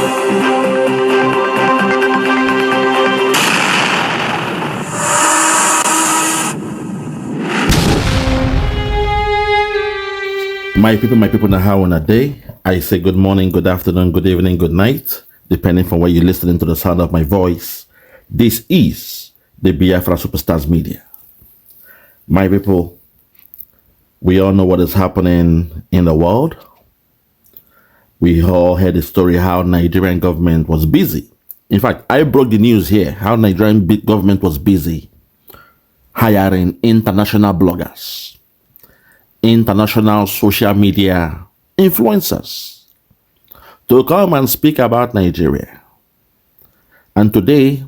My people, now how on a day? I say good morning, good afternoon, good evening, good night, depending from where you're listening to the sound of my voice. This is the Biafra Superstars Media. My people, we all know what is happening in the world. We all heard the story how Nigerian government was busy. In fact, I broke the news here, how Nigerian government was busy hiring international bloggers, international social media influencers to come and speak about Nigeria. And today,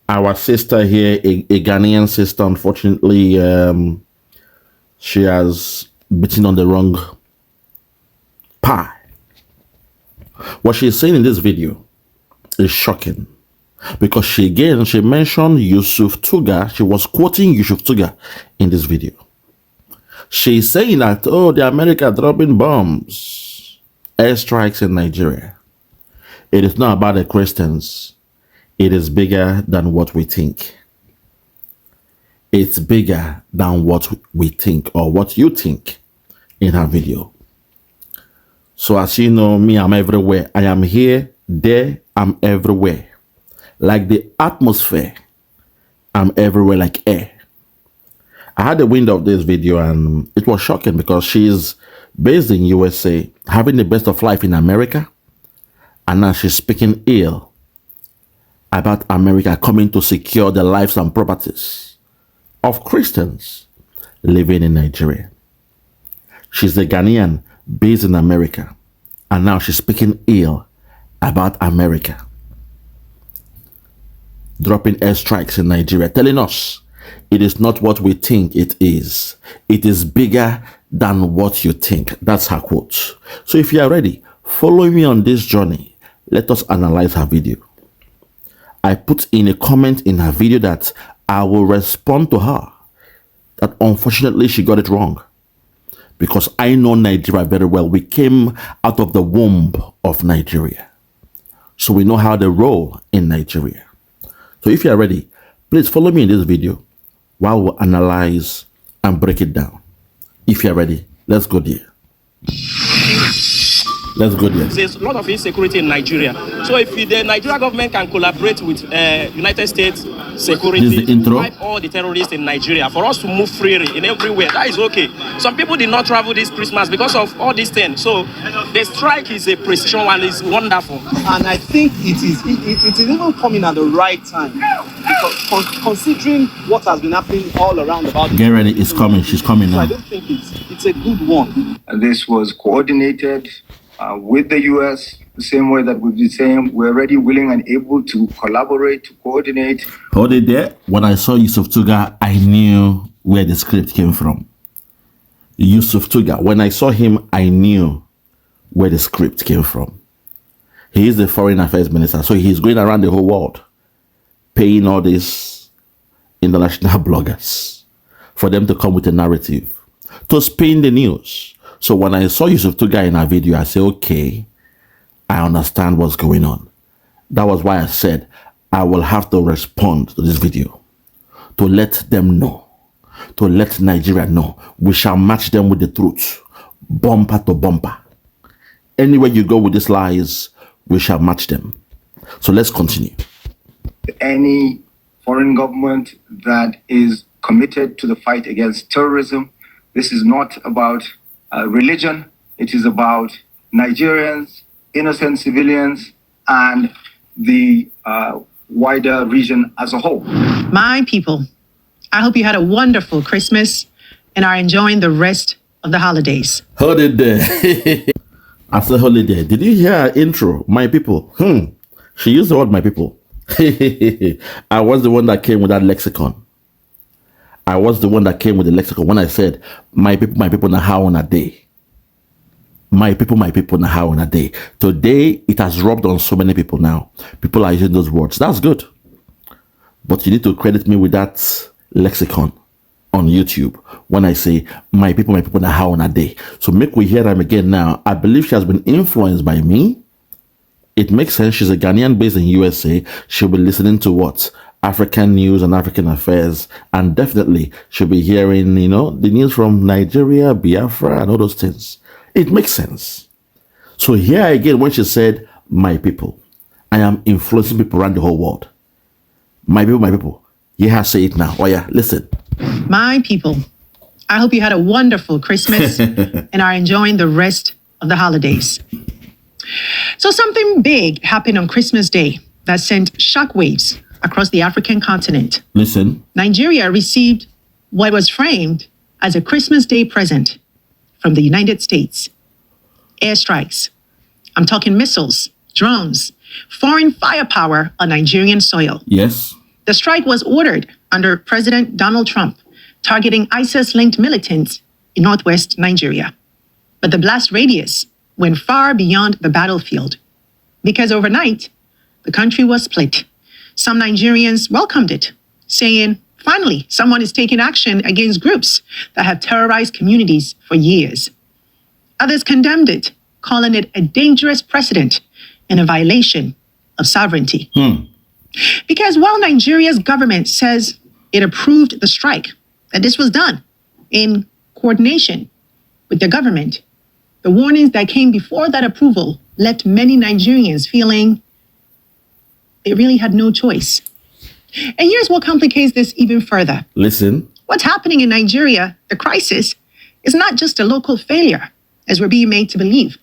our sister here, a Ghanaian sister, unfortunately, she has bitten on the wrong pie. What she's saying in this video is shocking, because she mentioned YUSUF TUGGAR. She was quoting YUSUF TUGGAR in this video. She's saying that, oh, the America dropping bombs, airstrikes in Nigeria. It is not about the Christians. It is bigger than what we think. It's bigger than what we think, or what you think, in her video. So as you know, me, I'm everywhere. I am here, there, I'm everywhere. Like the atmosphere, I'm everywhere like air. I had the window of this video and it was shocking, because she's based in USA, having the best of life in America, and now she's speaking ill about America coming to secure the lives and properties of Christians living in Nigeria. She's a Ghanaian based in America, and now she's speaking ill about America dropping airstrikes in Nigeria, telling us it is not what we think it is. It is bigger than what you think. That's her quote. So if you are ready, follow me on this journey. Let us analyze her video. I put in a comment in her video that I will respond to her, that unfortunately she got it wrong. Because I know Nigeria very well. We came out of the womb of Nigeria, so we know how they roll in Nigeria. So if you are ready, please follow me in this video while we analyze and break it down. If you're ready, let's go there. Let's go there. There's a lot of insecurity in Nigeria. So if the Nigeria government can collaborate with United States security to fight all the terrorists in Nigeria, for us to move freely in everywhere, that is okay. Some people did not travel this Christmas because of all these things. So the strike is a precision one, is wonderful. And I think it is even coming at the right time, because considering what has been happening all around about. Get ready, it's coming. She's coming now. I don't think it's a good one. This was coordinated with the U.S. the same way that we've been saying we're ready, willing, and able to collaborate, to coordinate. Hold it there. When I saw YUSUF TUGGAR, I knew where the script came from. YUSUF TUGGAR. When I saw him, I knew where the script came from. He is the foreign affairs minister, so he's going around the whole world paying all these international bloggers for them to come with a narrative, to spin the news. So when I saw YUSUF TUGGAR in our video, I said, okay, I understand what's going on. That was why I said I will have to respond to this video, to let them know, to let Nigeria know. We shall match them with the truth, bumper to bumper. Anywhere you go with these lies, we shall match them. So let's continue. Any foreign government that is committed to the fight against terrorism, this is not about religion. It is about Nigerians, innocent civilians, and the wider region as a whole. My people, I hope you had a wonderful Christmas and are enjoying the rest of the holidays. Hold it there. I said holiday. Did you hear her intro? My people. She used the word my people. I was the one that came with that lexicon. I was the one that came with the lexicon when I said, my people, now how on a day. My people, now how on a day. Today, it has rubbed on so many people now. People are using those words. That's good. But you need to credit me with that lexicon on YouTube when I say, my people, now how on a day. So make we hear them again now. I believe she has been influenced by me It makes sense. She's a Ghanaian based in USA. She'll be listening to what? African news and African affairs. And definitely she'll be hearing, the news from Nigeria, Biafra, and all those things. It makes sense. So here again, when she said, my people, I am influencing people around the whole world. My people. Yeah, say it now. Oh yeah, listen. My people, I hope you had a wonderful Christmas and are enjoying the rest of the holidays. So something big happened on Christmas Day that sent shockwaves across the African continent. Listen. Nigeria received what was framed as a Christmas Day present from the United States. Airstrikes. I'm talking missiles, drones, foreign firepower on Nigerian soil. Yes. The strike was ordered under President Donald Trump, targeting ISIS-linked militants in northwest Nigeria. But the blast radius went far beyond the battlefield, because overnight, the country was split. Some Nigerians welcomed it, saying, finally, someone is taking action against groups that have terrorized communities for years. Others condemned it, calling it a dangerous precedent and a violation of sovereignty. Because while Nigeria's government says it approved the strike, that this was done in coordination with the government, the warnings that came before that approval left many Nigerians feeling they really had no choice. And here's what complicates this even further. Listen. What's happening in Nigeria, the crisis, is not just a local failure, as we're being made to believe.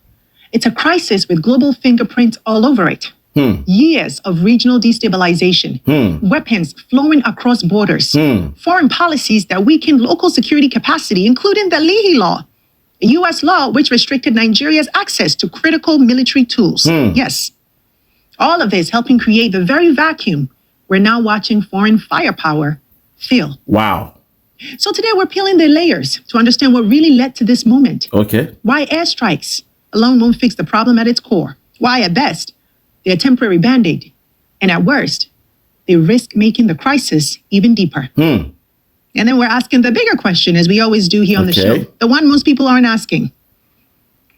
It's a crisis with global fingerprints all over it. Years of regional destabilization, weapons flowing across borders, foreign policies that weakened local security capacity, including the Leahy Law, a U.S. law which restricted Nigeria's access to critical military tools. Yes, all of this helping create the very vacuum we're now watching foreign firepower fill. Wow. So today we're peeling the layers to understand what really led to this moment. Okay. Why airstrikes alone won't fix the problem at its core. Why, at best, they're a temporary band-aid. And at worst, they risk making the crisis even deeper. And then we're asking the bigger question, as we always do here on the show. The one most people aren't asking.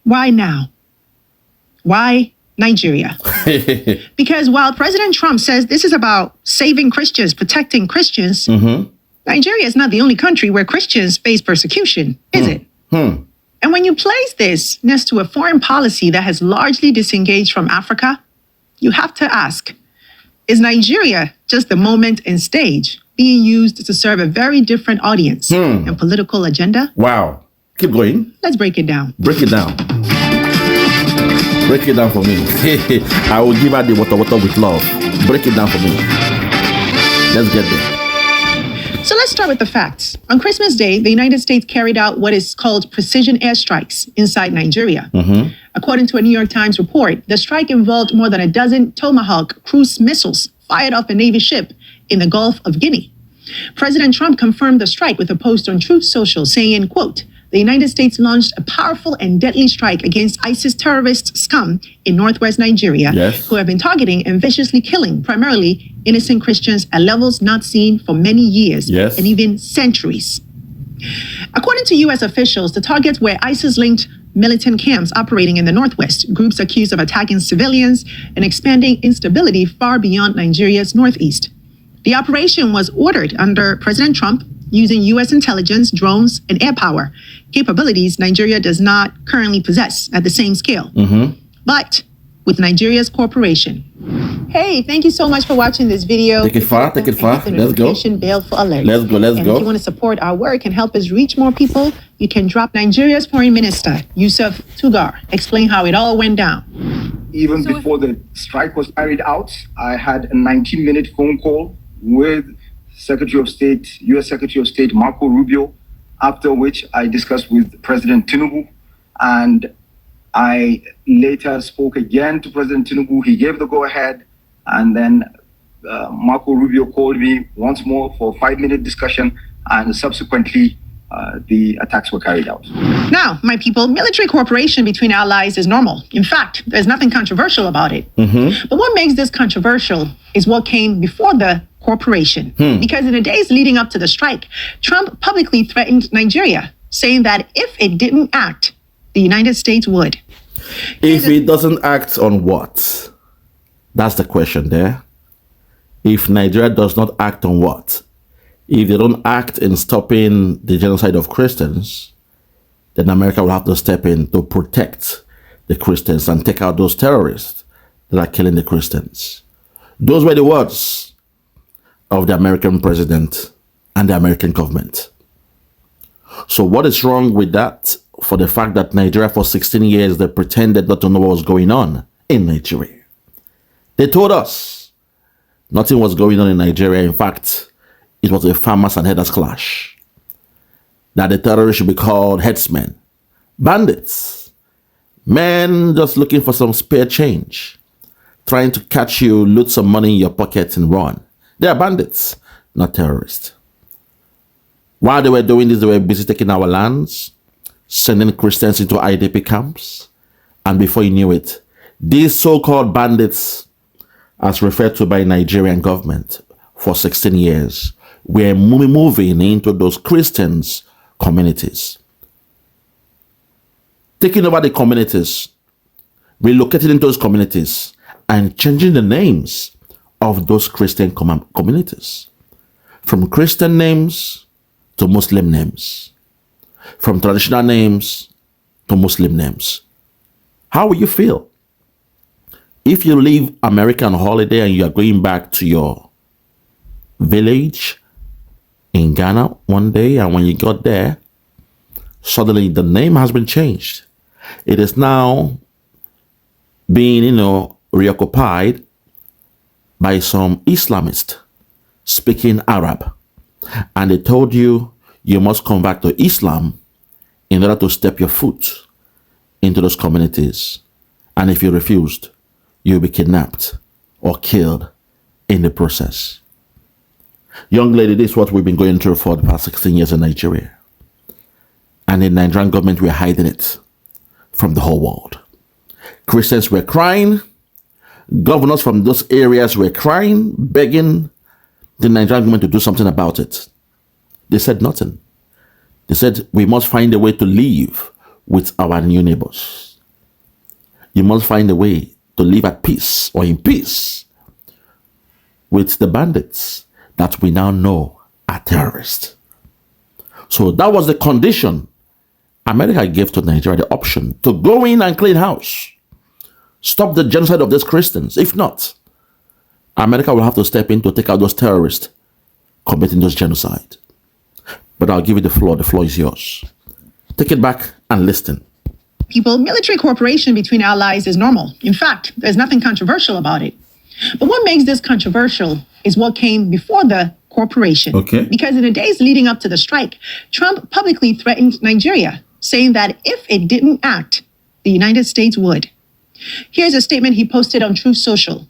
Why now? Why Nigeria? Because while President Trump says this is about saving Christians, protecting Christians, Nigeria is not the only country where Christians face persecution, is it? And when you place this next to a foreign policy that has largely disengaged from Africa, you have to ask, is Nigeria just the moment and stage being used to serve a very different audience and political agenda? Wow. Keep going. Let's break it down. Break it down. Break it down for me. I will give her the water with love. Break it down for me. Let's get there. So let's start with the facts. On Christmas Day, the United States carried out what is called precision airstrikes inside Nigeria. According to a New York Times report, the strike involved more than a dozen Tomahawk cruise missiles fired off a Navy ship in the Gulf of Guinea. President Trump confirmed the strike with a post on Truth Social saying, quote, the United States launched a powerful and deadly strike against ISIS terrorist scum in northwest Nigeria, who have been targeting and viciously killing primarily innocent Christians at levels not seen for many years and even centuries. According to U.S. officials, the targets were ISIS-linked militant camps operating in the northwest, groups accused of attacking civilians and expanding instability far beyond Nigeria's northeast. The operation was ordered under President Trump using U.S. intelligence, drones, and air power, capabilities Nigeria does not currently possess at the same scale. But with Nigeria's cooperation. Hey, thank you so much for watching this video. Take it far, take it far. Let's go. Bell for alerts. Let's go. And if you want to support our work and help us reach more people, you can drop Nigeria's Foreign Minister, YUSUF TUGGAR, explain how it all went down. Even before the strike was carried out, I had a 19-minute phone call with Secretary of State, U.S. Secretary of State Marco Rubio, after which I discussed with President Tinubu, and I later spoke again to President Tinubu. He gave the go-ahead, and then Marco Rubio called me once more for a 5-minute discussion, and subsequently the attacks were carried out. Now, my people, military cooperation between allies is normal. In fact, there's nothing controversial about it. But what makes this controversial is what came before the cooperation. Because in the days leading up to the strike, Trump publicly threatened Nigeria, saying that if it didn't act, the United States would. If it doesn't act on what? That's the question there. If Nigeria does not act on what? If they don't act in stopping the genocide of Christians, then America will have to step in to protect the Christians and take out those terrorists that are killing the Christians. Those were the words of the American president and the American government. So what is wrong with that? For the fact that Nigeria for 16 years, they pretended not to know what was going on in Nigeria. They told us nothing was going on in Nigeria. In fact, it was a farmers and herders clash. That the terrorists should be called headsmen, bandits, men just looking for some spare change, trying to catch you, loot some money in your pocket and run. They are bandits, not terrorists. While they were doing this, they were busy taking our lands, sending Christians into IDP camps. And before you knew it, these so-called bandits, as referred to by Nigerian government for 16 years, were moving into those Christians' communities, taking over the communities, relocating into those communities, and changing the names of those Christian communities. From Christian names to Muslim names. From traditional names to Muslim names. How will you feel if you leave America on holiday and you are going back to your village in Ghana one day, and when you got there, suddenly the name has been changed. It is now being, reoccupied by some Islamists speaking Arab. And they told you you must come back to Islam in order to step your foot into those communities. And if you refused, you'll be kidnapped or killed in the process. Young lady, this is what we've been going through for the past 16 years in Nigeria. And the Nigerian government were hiding it from the whole world. Christians were crying. Governors from those areas were crying, begging the Nigerian government to do something about it. They said nothing. They said, we must find a way to live with our new neighbors. You must find a way to live at peace or in peace with the bandits that we now know are terrorists. So that was the condition America gave to Nigeria, the option to go in and clean house. Stop the genocide of these Christians. If not, America will have to step in to take out those terrorists committing those genocide. But I'll give you the floor. The floor is yours. Take it back and listen. People, military cooperation between allies is normal. In fact, there's nothing controversial about it. But what makes this controversial is what came before the cooperation. Okay. Because in the days leading up to the strike, Trump publicly threatened Nigeria, saying that if it didn't act, the United States would. Here's a statement he posted on Truth Social.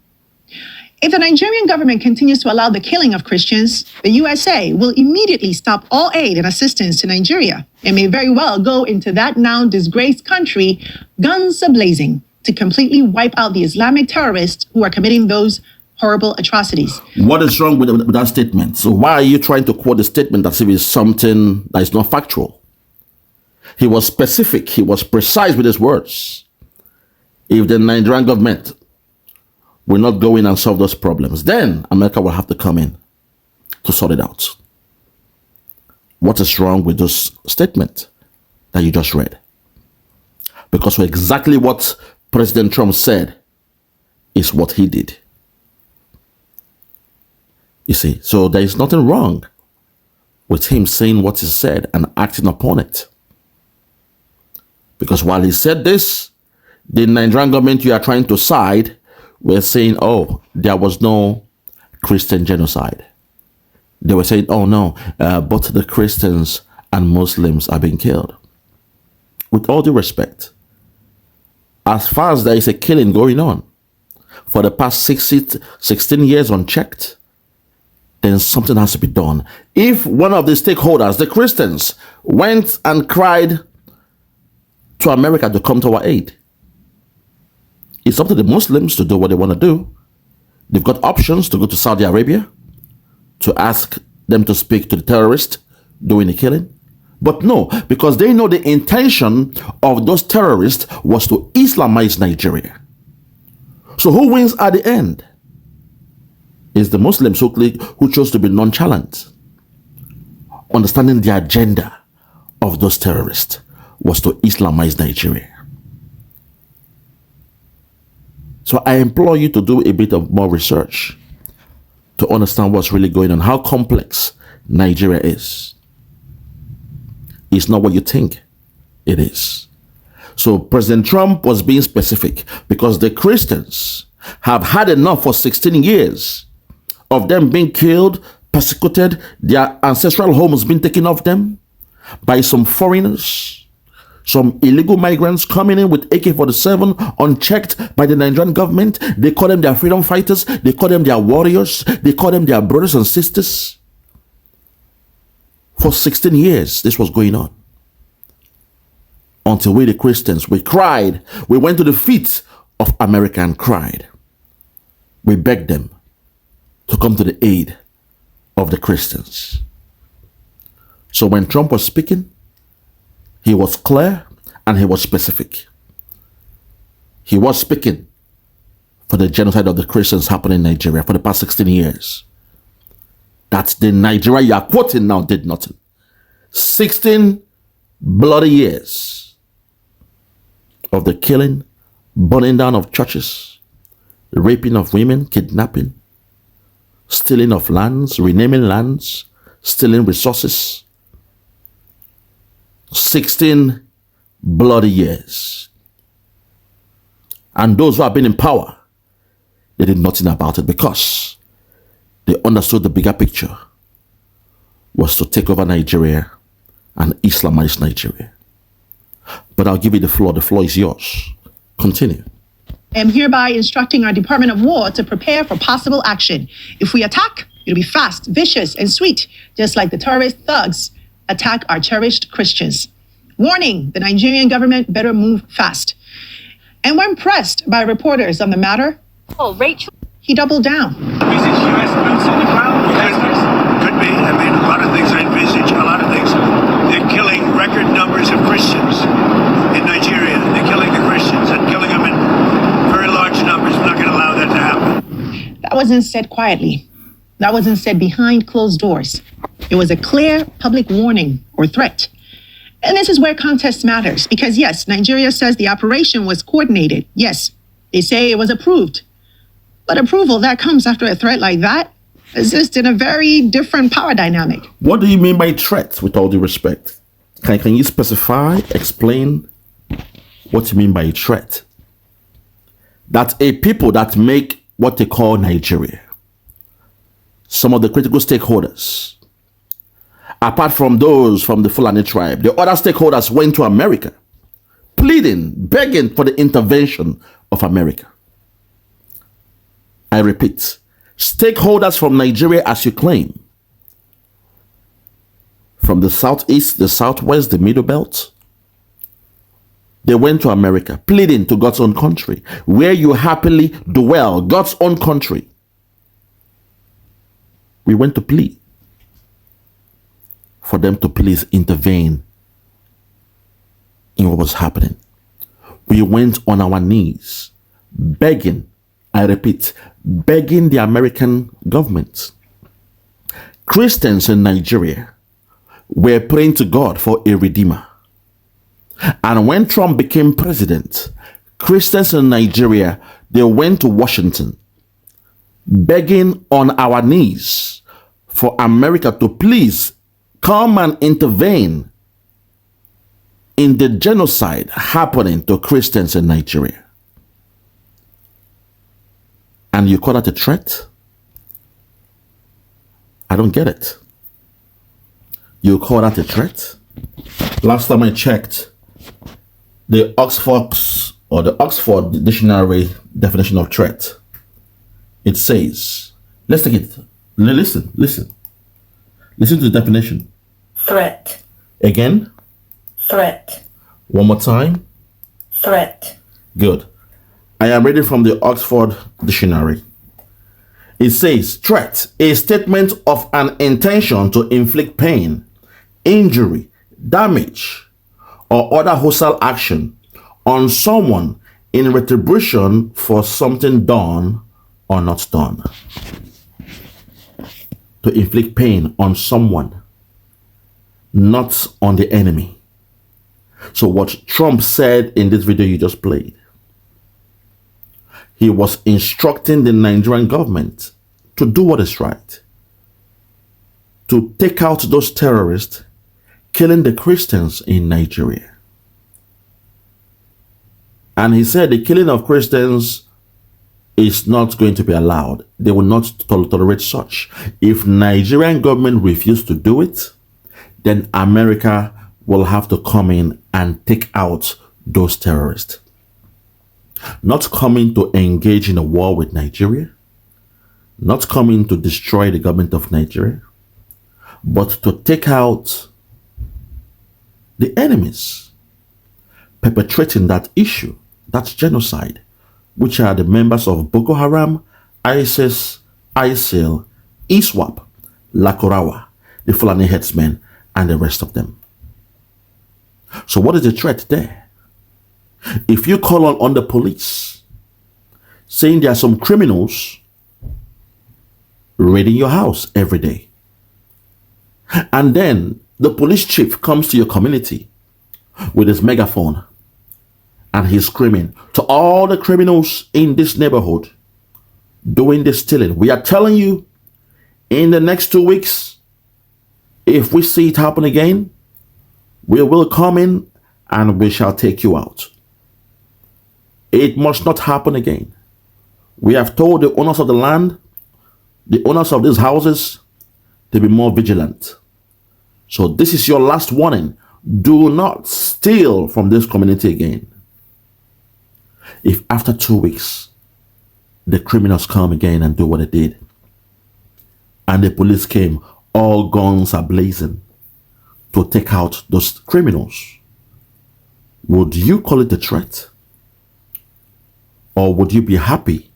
If the Nigerian government continues to allow the killing of Christians, the USA will immediately stop all aid and assistance to Nigeria and may very well go into that now disgraced country, guns a-blazing, to completely wipe out the Islamic terrorists who are committing those horrible atrocities. What is wrong with that statement? So why are you trying to quote the statement as if it's something that is not factual? He was specific. He was precise with his words. If the Nigerian government will not go in and solve those problems, then America will have to come in to sort it out. What is wrong with this statement that you just read? Because exactly what President Trump said is what he did. You see, so there is nothing wrong with him saying what he said and acting upon it. Because while he said this, the Nigerian government you are trying to side were saying, oh, there was no Christian genocide. They were saying, oh no, both the Christians and Muslims are being killed. With all due respect, as far as there is a killing going on for the past 16 years unchecked, then something has to be done. If one of the stakeholders, the Christians, went and cried to America to come to our aid, it's up to the Muslims to do what they want to do. They've got options to go to Saudi Arabia to ask them to speak to the terrorists doing the killing. But no, because they know the intention of those terrorists was to Islamize Nigeria. So who wins at the end? Is the Muslims who chose to be nonchalant, understanding the agenda of those terrorists was to Islamize Nigeria. So I implore you to do a bit of more research to understand what's really going on, how complex Nigeria is. It's not what you think it is. So President Trump was being specific because the Christians have had enough for 16 years of them being killed, persecuted, their ancestral homes being taken off them by some foreigners, some illegal migrants coming in with AK-47 unchecked by the Nigerian government. They call them their freedom fighters. They call them their warriors. They call them their brothers and sisters. For 16 years, this was going on. Until we, the Christians, we cried. We went to the feet of America and cried. We begged them to come to the aid of the Christians. So when Trump was speaking, he was clear and he was specific. He was speaking for the genocide of the Christians happening in Nigeria for the past 16 years. That the Nigeria you are quoting now did nothing. 16 bloody years of the killing, burning down of churches, raping of women, kidnapping, stealing of lands, renaming lands, stealing resources. 16 bloody years. And those who have been in power, they did nothing about it because they understood the bigger picture was to take over Nigeria and Islamize Nigeria. But I'll give you the floor. The floor is yours. Continue. I am hereby instructing our Department of War to prepare for possible action. If we attack, it'll be fast, vicious, and sweet, just like the terrorist thugs attack our cherished Christians. Warning, the Nigerian government better move fast. And when pressed by reporters on the matter, he doubled down. Envisage U.S. boots on the ground? Could be. I mean, a lot of things I envisage, a lot of things. They're killing record numbers of Christians in Nigeria. They're killing the Christians and killing them in very large numbers. We're not going to allow that to happen. That wasn't said quietly. That wasn't said behind closed doors. It was a clear public warning or threat. And this is where context matters because, yes, Nigeria says the operation was coordinated. Yes, they say it was approved. But approval that comes after a threat like that is just in a very different power dynamic. What do you mean by threat, with all due respect? Can you specify, explain what you mean by a threat? That a people that make what they call Nigeria, some of the critical stakeholders, apart from those from the Fulani tribe, the other stakeholders went to America, pleading, begging for the intervention of America. I repeat, stakeholders from Nigeria, as you claim, from the southeast, the southwest, the middle belt, they went to America, pleading to God's own country, where you happily dwell, God's own country. We went to plead for them to please intervene in what was happening. We went on our knees, begging, I repeat, begging the American government. Christians in Nigeria were praying to God for a redeemer. And when Trump became president, Christians in Nigeria, they went to Washington, begging on our knees for America to please come and intervene in the genocide happening to Christians in Nigeria. And you call that a threat? I don't get it. You call that a threat? Last time I checked, the Oxford Dictionary definition of threat, it says, let's take it. Listen to the definition. Threat. Again? Threat. One more time? Threat. Good. I am reading from the Oxford Dictionary. It says, threat, a statement of an intention to inflict pain, injury, damage, or other hostile action on someone in retribution for something done or not done. To inflict pain on someone, not on the enemy. So what Trump said in this video you just played, he was instructing the Nigerian government to do what is right, to take out those terrorists killing the Christians in Nigeria. And he said the killing of Christians is not going to be allowed. They will not tolerate such. If Nigerian government refuses to do it, then America will have to come in and take out those terrorists. Not coming to engage in a war with Nigeria, not coming to destroy the government of Nigeria, but to take out the enemies perpetrating that issue, that's genocide, which are the members of Boko Haram, ISIS, ISIL, ISWAP, Lakorawa, the Fulani headsmen, and the rest of them. So what is the threat there? If you call on the police, saying there are some criminals raiding your house every day, and then the police chief comes to your community with his megaphone and he's screaming to all the criminals in this neighborhood doing this stealing, we are telling you, in the next 2 weeks, if we see it happen again, we will come in and we shall take you out. It must not happen again. We have told the owners of the land, the owners of these houses, to be more vigilant. So this is your last warning. Do not steal from this community again. If after 2 weeks, the criminals come again and do what they did, and the police came, all guns are blazing to take out those criminals, would you call it a threat? Or would you be happy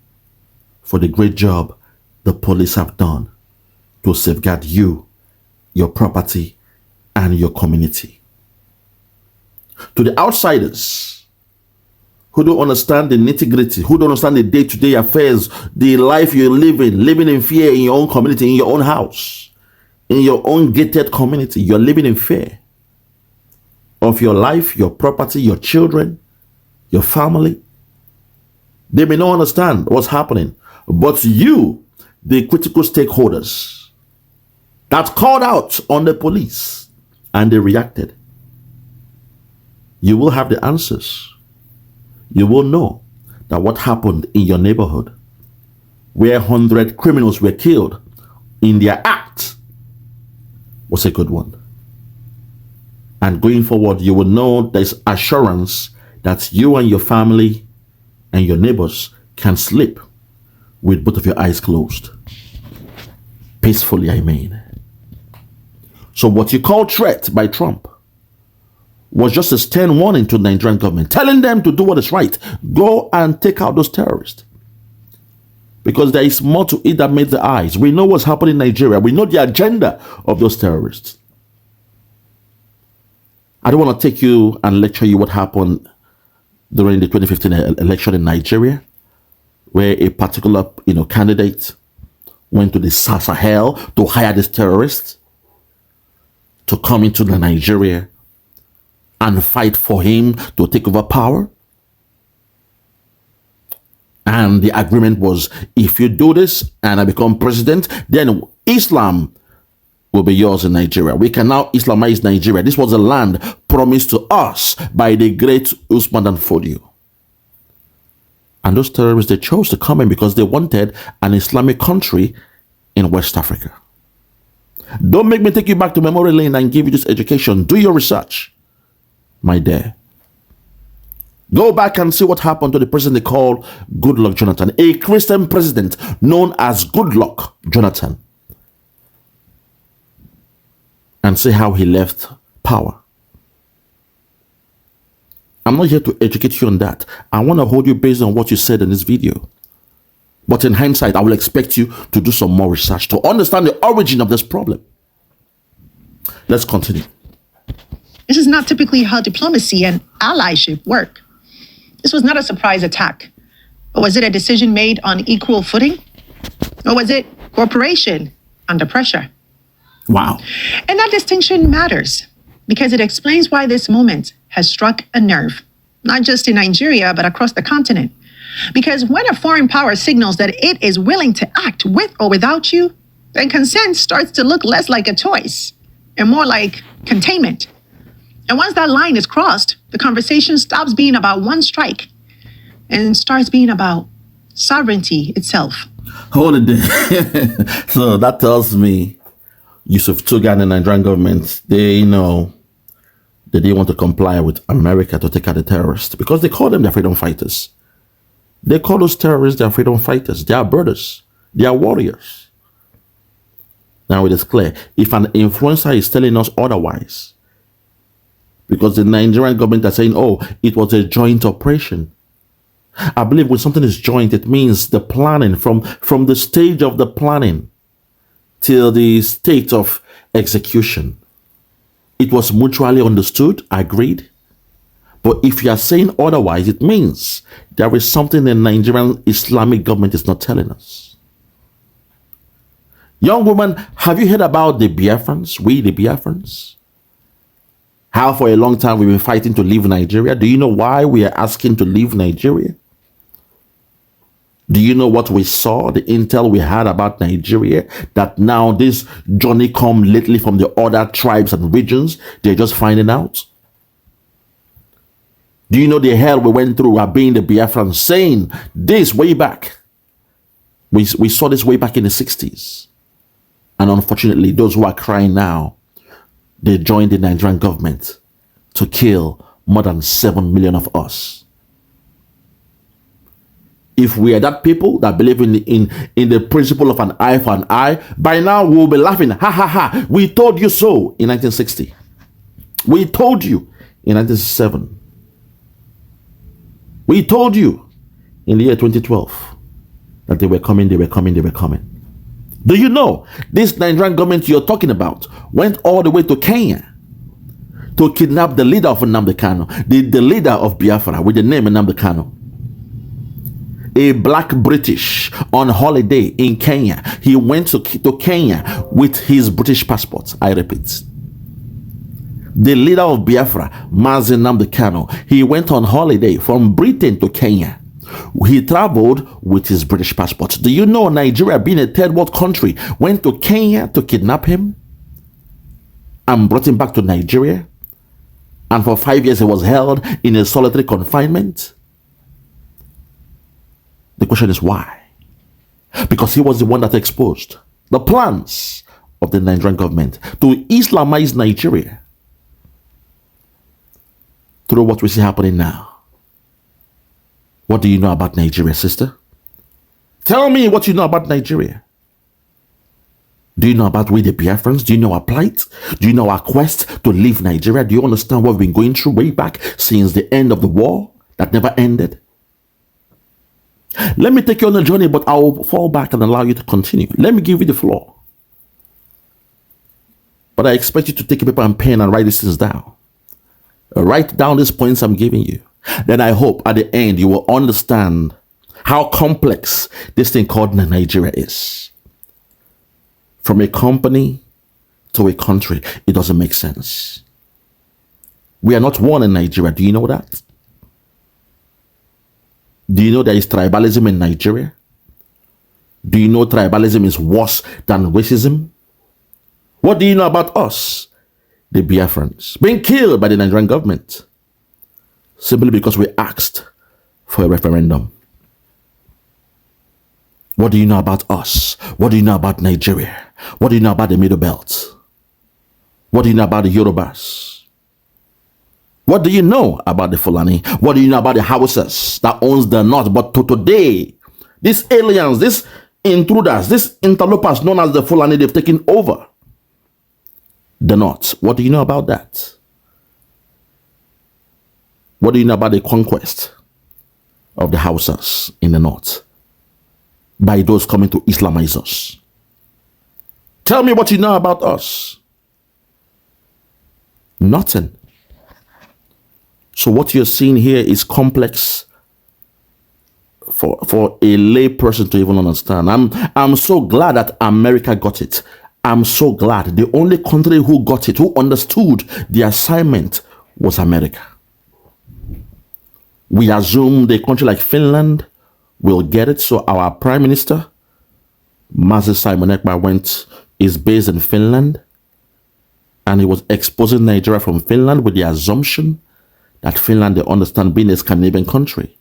for the great job the police have done to safeguard you, your property, and your community? To the outsiders who don't understand the nitty-gritty, who don't understand the day-to-day affairs, the life you're living in fear in your own community, in your own house, in your own gated community, you're living in fear of your life, your property, your children, your family. They may not understand what's happening, but you, the critical stakeholders that called out on the police and they reacted, you will have the answers. You will know that what happened in your neighborhood, where 100 criminals were killed in their act, was a good one. And going forward, you will know there's assurance that you and your family and your neighbors can sleep with both of your eyes closed. Peacefully, I mean. So what you call threat by Trump was just a stern warning to the Nigerian government, telling them to do what is right. Go and take out those terrorists. Because there is more to it than meets the eyes. We know what's happening in Nigeria. We know the agenda of those terrorists. I don't want to take you and lecture you what happened during the 2015 election in Nigeria, where a particular candidate went to the Sahel to hire these terrorists to come into Nigeria and fight for him to take over power. And the agreement was, if you do this and I become president, then Islam will be yours in Nigeria. We can now Islamize Nigeria. This was a land promised to us by the great Usman Dan Fodio. And those terrorists, they chose to come in because they wanted an Islamic country in West Africa. Don't make me take you back to memory lane and give you this education. Do your research, my dear. Go back and see what happened to the president they called Goodluck Jonathan, a Christian president known as Goodluck Jonathan, and see how he left power. I'm not here to educate you on that. I want to hold you based on what you said in this video. But in hindsight, I will expect you to do some more research to understand the origin of this problem. Let's continue. This is not typically how diplomacy and allyship work. This was not a surprise attack. Or was it a decision made on equal footing? Or was it cooperation under pressure? Wow. And that distinction matters because it explains why this moment has struck a nerve, not just in Nigeria, but across the continent. Because when a foreign power signals that it is willing to act with or without you, then consent starts to look less like a choice and more like containment. And once that line is crossed, the conversation stops being about one strike and starts being about sovereignty itself. Hold it there. So that tells me YUSUF TUGGAR and the Nigerian government, they know that they want to comply with America to take out the terrorists because they call them their freedom fighters. They call those terrorists their freedom fighters. They are brothers. They are warriors. Now it is clear. If an influencer is telling us otherwise, because the Nigerian government are saying, oh, it was a joint operation. I believe when something is joint, it means the planning from the stage of the planning till the state of execution. It was mutually understood, agreed. But if you are saying otherwise, it means there is something the Nigerian Islamic government is not telling us. Young woman, have you heard about the Biafrans? We, the Biafrans? How for a long time we've been fighting to leave Nigeria. Do you know why we are asking to leave Nigeria? Do you know what we saw, the intel we had about Nigeria? That now this Johnny come lately from the other tribes and regions, they're just finding out? Do you know the hell we went through being the Biafrans saying this way back? We saw this way back in the 60s. And unfortunately, those who are crying now, they joined the Nigerian government to kill more than 7 million of us. If we are that people that believe in the principle of an eye for an eye, by now we'll be laughing. Ha ha ha. We told you so in 1960. We told you in 1967. We told you in the year 2012 that they were coming. Do you know this Nigerian government you're talking about went all the way to Kenya to kidnap the leader of NnamdiKanu, the leader of Biafra with the name NnamdiKanu? A black British on holiday in Kenya. He went to Kenya with his British passport. I repeat. The leader of Biafra, NnamdiKanu, he went on holiday from Britain to Kenya. He traveled with his British passport. Do you know Nigeria, being a third world country, went to Kenya to kidnap him and brought him back to Nigeria? And for 5 years he was held in a solitary confinement? The question is why? Because he was the one that exposed the plans of the Nigerian government to Islamize Nigeria through what we see happening now. What do you know about Nigeria, sister? Tell me what you know about Nigeria. Do you know about we the Biafrans? Do you know our plight? Do you know our quest to leave Nigeria? Do you understand what we've been going through way back since the end of the war that never ended? Let me take you on a journey, but I'll fall back and allow you to continue. Let me give you the floor. But I expect you to take a paper and pen and write these things down. Write down these points I'm giving you. Then I hope at the end you will understand how complex this thing called Nigeria is. From a company to a country, it doesn't make sense. We are not one in Nigeria. Do you know that? Do you know there is tribalism in Nigeria? Do you know tribalism is worse than racism? What do you know about us, the Biafrans, being killed by the Nigerian government simply because we asked for a referendum? What do you know about us? What do you know about Nigeria? What do you know about the Middle Belt? What do you know about the Yorubas? What do you know about the Fulani? What do you know about the Hausas that owns the North? But to today, these aliens, these intruders, these interlopers known as the Fulani, they've taken over the North. What do you know about that? What do you know about the conquest of the Hausas in the North by those coming to Islamize us? Tell me what you know about us. Nothing. So what you're seeing here is complex for a lay person to even understand. I'm so glad that America got it. I'm so glad. The only country who got it, who understood the assignment, was America. We assumed a country like Finland will get it. So our Prime Minister, Mazi Simon Ekpa, is based in Finland, and he was exposing Nigeria from Finland with the assumption that Finland, they understand being a Scandinavian country.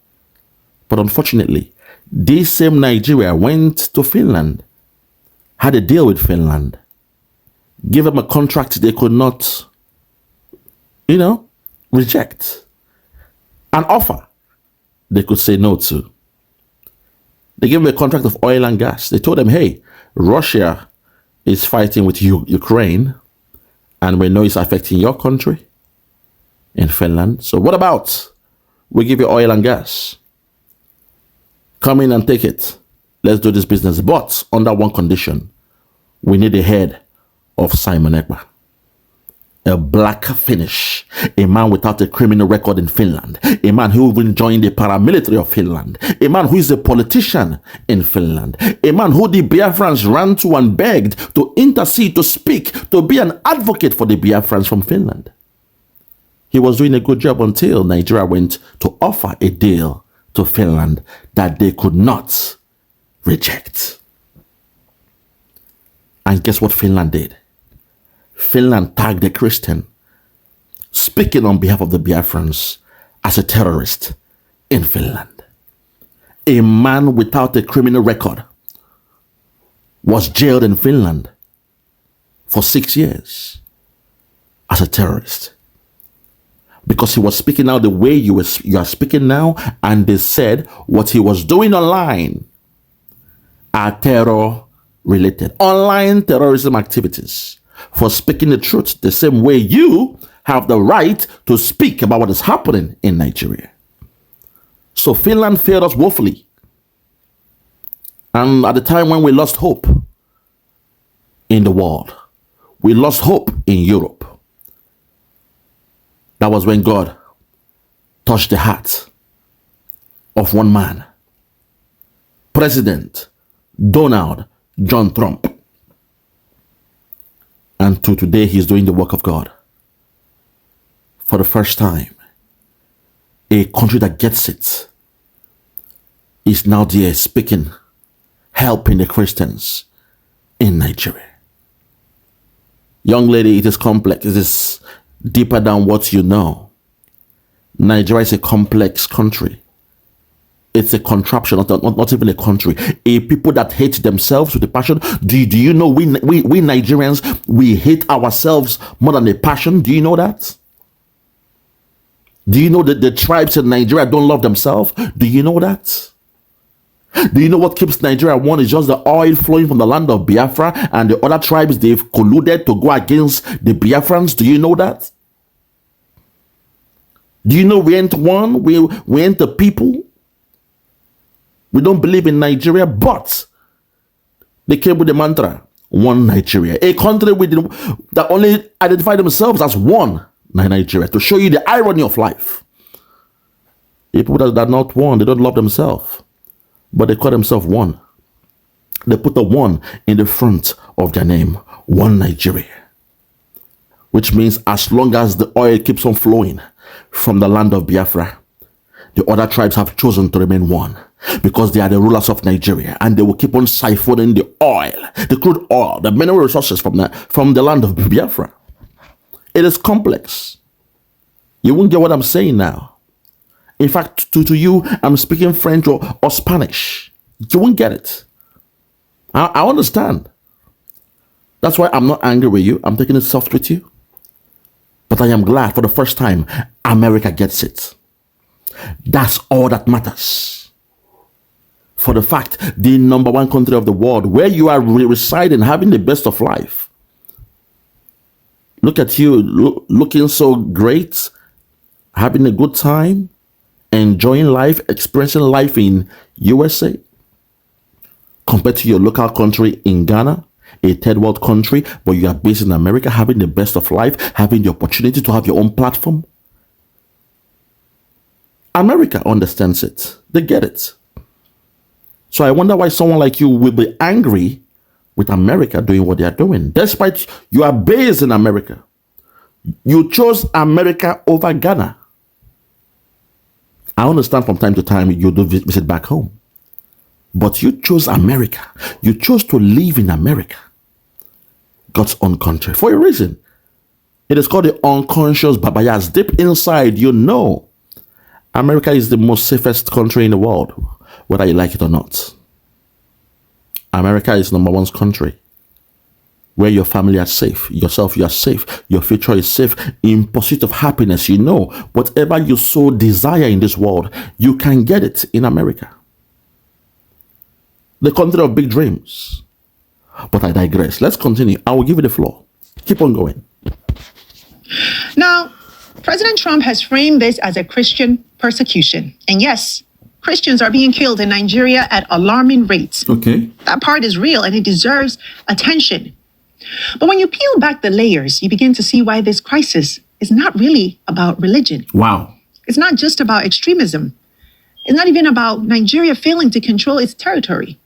But unfortunately, this same Nigeria went to Finland, had a deal with Finland, gave them a contract they could not, reject, an offer they could say no to. They gave them a contract of oil and gas. They told them, hey, Russia is fighting with Ukraine, and we know it's affecting your country in Finland. So what about we give you oil and gas? Come in and take it. Let's do this business. But under one condition, we need the head of Simon Ekpa. A black Finnish, a man without a criminal record in Finland, a man who even joined the paramilitary of Finland, a man who is a politician in Finland, a man who the Biafrans ran to and begged to intercede, to speak, to be an advocate for the Biafrans from Finland. He was doing a good job until Nigeria went to offer a deal to Finland that they could not reject. And guess what Finland did? Finland tagged a Christian speaking on behalf of the Biafrans as a terrorist in Finland. A man without a criminal record was jailed in Finland for 6 years as a terrorist because he was speaking out the way you are speaking now, and they said what he was doing online are terror-related, online terrorism activities. For speaking the truth the same way you have the right to speak about what is happening in Nigeria. So Finland failed us woefully. And at the time when we lost hope in the world, we lost hope in Europe, that was when God touched the heart of one man, President Donald John Trump. And to today, he's doing the work of God. For the first time, a country that gets it is now there speaking, helping the Christians in Nigeria. Young lady, it is complex. It is deeper than what you know. Nigeria is a complex country. It's a contraption, not even a country. A people that hate themselves with a passion. Do you know we Nigerians, we hate ourselves more than a passion? Do you know that? Do you know that the tribes in Nigeria don't love themselves? Do you know that? Do you know what keeps Nigeria one is just the oil flowing from the land of Biafra, and the other tribes, they've colluded to go against the Biafrans? Do you know that? Do you know we ain't one? We ain't the people. We don't believe in Nigeria, but they came with the mantra, one Nigeria. A country that only identify themselves as one Nigeria, to show you the irony of life. People that are not one, they don't love themselves, but they call themselves one. They put the one in the front of their name, one Nigeria. Which means as long as the oil keeps on flowing from the land of Biafra, the other tribes have chosen to remain one, because they are the rulers of Nigeria, and they will keep on siphoning the oil, the crude oil, the mineral resources from the land of Biafra. It is complex. You won't get what I'm saying now. In fact, to you, I'm speaking French or Spanish. You won't get it. I understand. That's why I'm not angry with you. I'm taking it soft with you. But I am glad for the first time America gets it. That's all that matters. For the fact, the number one country of the world, where you are residing, having the best of life. Look at you, looking so great, having a good time, enjoying life, experiencing life in USA, compared to your local country in Ghana, a third world country, but you are based in America, having the best of life, having the opportunity to have your own platform. America understands it. They get it. So I wonder why someone like you will be angry with America doing what they are doing, despite you are based in America. You chose America over Ghana. I understand from time to time you do visit back home, but you chose America. You chose to live in America, God's own country, for a reason. It is called the unconscious bias. Deep inside, you know America is the most safest country in the world, whether you like it or not. America is number one country where your family are safe, yourself, you are safe, your future is safe. In pursuit of happiness, you know, whatever you so desire in this world, you can get it in America. The country of big dreams. But I digress. Let's continue. I will give you the floor. Keep on going. Now, President Trump has framed this as a Christian persecution. And yes, Christians are being killed in Nigeria at alarming rates. Okay. That part is real and it deserves attention. But when you peel back the layers, you begin to see why this crisis is not really about religion. Wow. It's not just about extremism. It's not even about Nigeria failing to control its territory.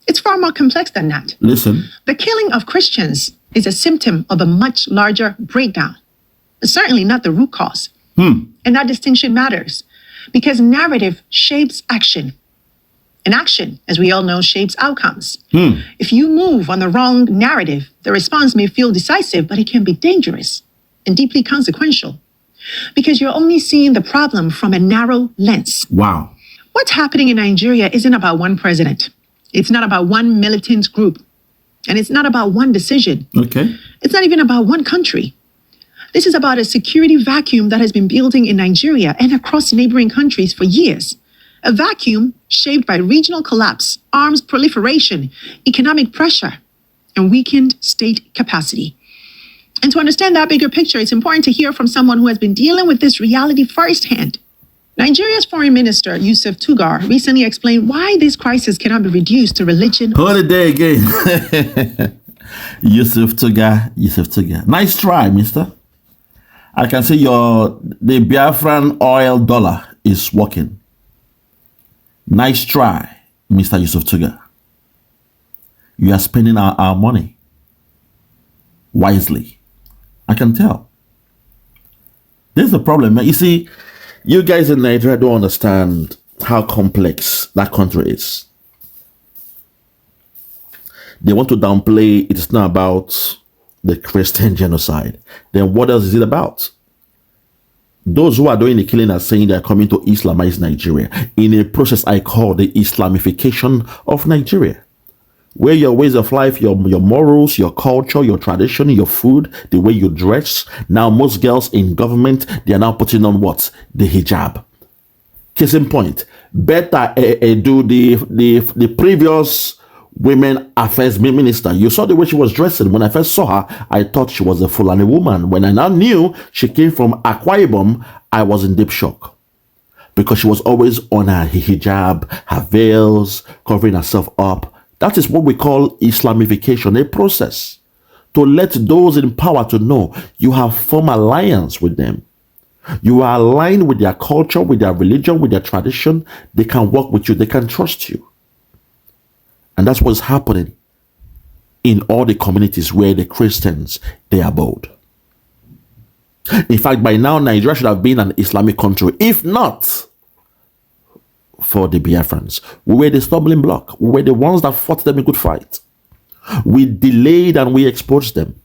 It's far more complex than that. Listen. The killing of Christians is a symptom of a much larger breakdown. It's certainly not the root cause. And that distinction matters because narrative shapes action. And action, as we all know, shapes outcomes. If you move on the wrong narrative, the response may feel decisive, but it can be dangerous and deeply consequential because you're only seeing the problem from a narrow lens. Wow. What's happening in Nigeria isn't about one president. It's not about one militant group. And it's not about one decision. Okay. It's not even about one country. This is about a security vacuum that has been building in Nigeria and across neighboring countries for years. A vacuum shaped by regional collapse, arms proliferation, economic pressure, and weakened state capacity. And to understand that bigger picture, it's important to hear from someone who has been dealing with this reality firsthand. Nigeria's Foreign Minister, YUSUF Tuggar, recently explained why this crisis cannot be reduced to religion. Hold it there again. YUSUF Tuggar. Nice try, mister. I can see the Biafran oil dollar is working. Nice try, Mr. YUSUF Tuggar. You are spending our money wisely. I can tell. This is the problem. You see, you guys in Nigeria don't understand how complex that country is. They want to downplay it's not about the Christian genocide. Then what else is it about? Those who are doing the killing are saying they are coming to Islamize Nigeria in a process I call the Islamification of Nigeria, where your ways of life, your morals, your culture, your tradition, your food, the way you dress. Now, most girls in government, they are now putting on what? The hijab. Case in point, better do the previous women affairs minister. You saw the way she was dressing. When I first saw her, I thought she was a Fulani woman. When I now knew she came from Akwa Ibom, I was in deep shock because she was always on her hijab, her veils, covering herself up. That is what we call Islamification, a process to let those in power to know you have formed alliance with them. You are aligned with their culture, with their religion, with their tradition. They can work with you. They can trust you. And that's what's happening in all the communities where the Christians, they abode. In fact, by now, Nigeria should have been an Islamic country, if not for the Biafrans. We were the stumbling block. We were the ones that fought them a good fight. We delayed and we exposed them.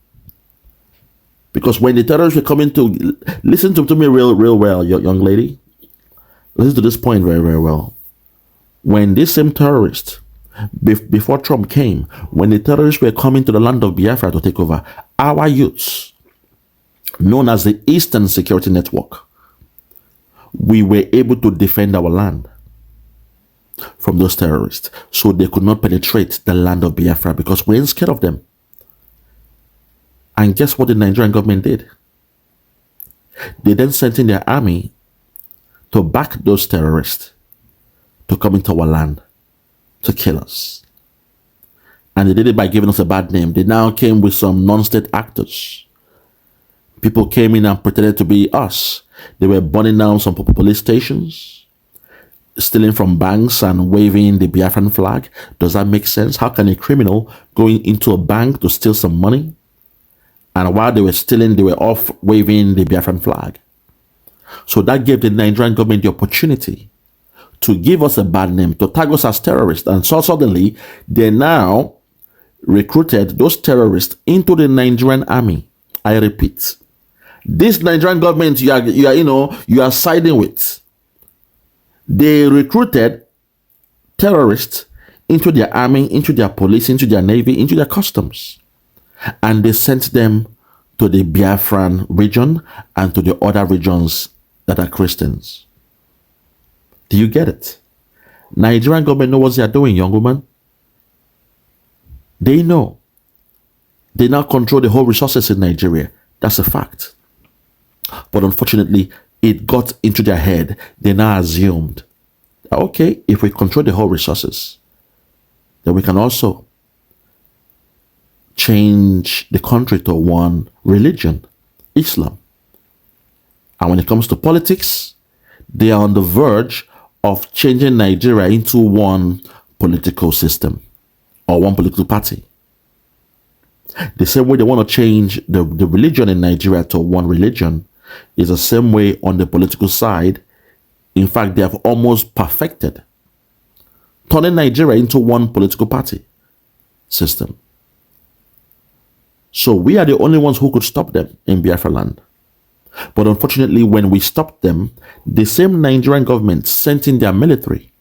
Because when the terrorists were coming to, listen to me real well, young lady. Listen to this point very, very well. When this same terrorist, before Trump came, when the terrorists were coming to the land of Biafra to take over, our youths, known as the Eastern Security Network, we were able to defend our land from those terrorists, so they could not penetrate the land of Biafra because we weren't scared of them. And guess what the Nigerian government did? They then sent in their army to back those terrorists to come into our land to kill us. And they did it by giving us a bad name. They now came with some non-state actors. People came in and pretended to be us. They were burning down some police stations, stealing from banks and waving the Biafran flag? Does that make sense? How can a criminal going into a bank to steal some money, and while they were stealing, they were off waving the Biafran flag? So that gave the Nigerian government the opportunity to give us a bad name, to tag us as terrorists. And so suddenly, they now recruited those terrorists into the Nigerian army. I repeat, this Nigerian government you are siding with, they recruited terrorists into their army, into their police, into their navy, into their customs. And they sent them to the Biafran region and to the other regions that are Christians. Do you get it? Nigerian government know what they are doing, young woman. They know. They now control the whole resources in Nigeria. That's a fact. But unfortunately, it got into their head. They now assumed, okay, if we control the whole resources, then we can also change the country to one religion, Islam. And when it comes to politics, they are on the verge of changing Nigeria into one political system or one political party. The same way they want to change the religion in Nigeria to one religion is the same way on the political side. In fact, they have almost perfected turning Nigeria into one political party system. So we are the only ones who could stop them in Biafra land. But unfortunately, when we stopped them, the same Nigerian government sent in their military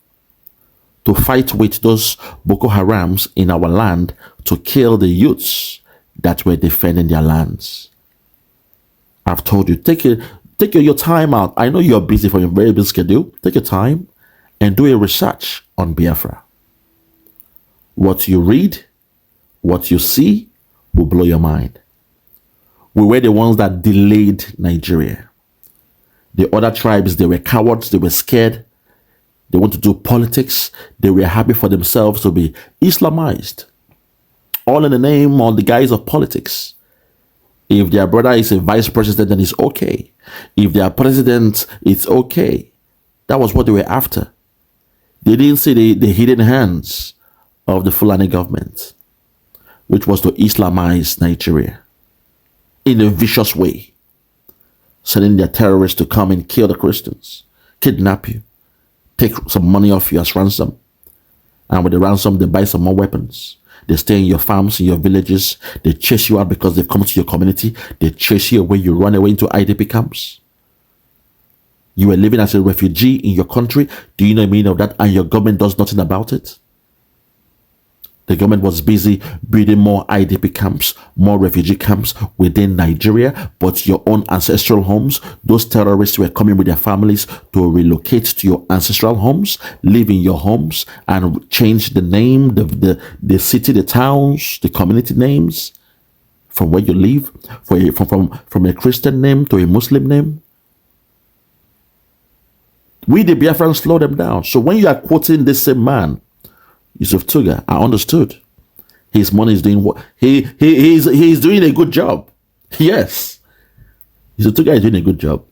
to fight with those Boko Harams in our land to kill the youths that were defending their lands. I've told you, take your time out. I know you're busy for your very busy schedule. Take your time and do a research on Biafra. What you read, what you see will blow your mind. We were the ones that delayed Nigeria. The other tribes, they were cowards, they were scared. They want to do politics. They were happy for themselves to be Islamized. All in the name or the guise of politics. If their brother is a vice president, then it's okay. If they are president, it's okay. That was what they were after. They didn't see the hidden hands of the Fulani government, which was to Islamize Nigeria in a vicious way, sending their terrorists to come and kill the Christians, kidnap you, take some money off you as ransom. And with the ransom, they buy some more weapons. They stay in your farms, in your villages. They chase you out because they've come to your community. They chase you away. You run away into IDP camps. You are living as a refugee in your country. Do you know the meaning of that? And your government does nothing about it. The government was busy building more IDP camps, more refugee camps within Nigeria, but your own ancestral homes, those terrorists were coming with their families to relocate to your ancestral homes, live in your homes, and change the name, the city, the towns, the community names from where you live, from a Christian name to a Muslim name. We, the Biafrans, slow them down. So when you are quoting this same man, YUSUF TUGGAR, I understood. His money is doing what? He's doing a good job. Yes. YUSUF TUGGAR is doing a good job.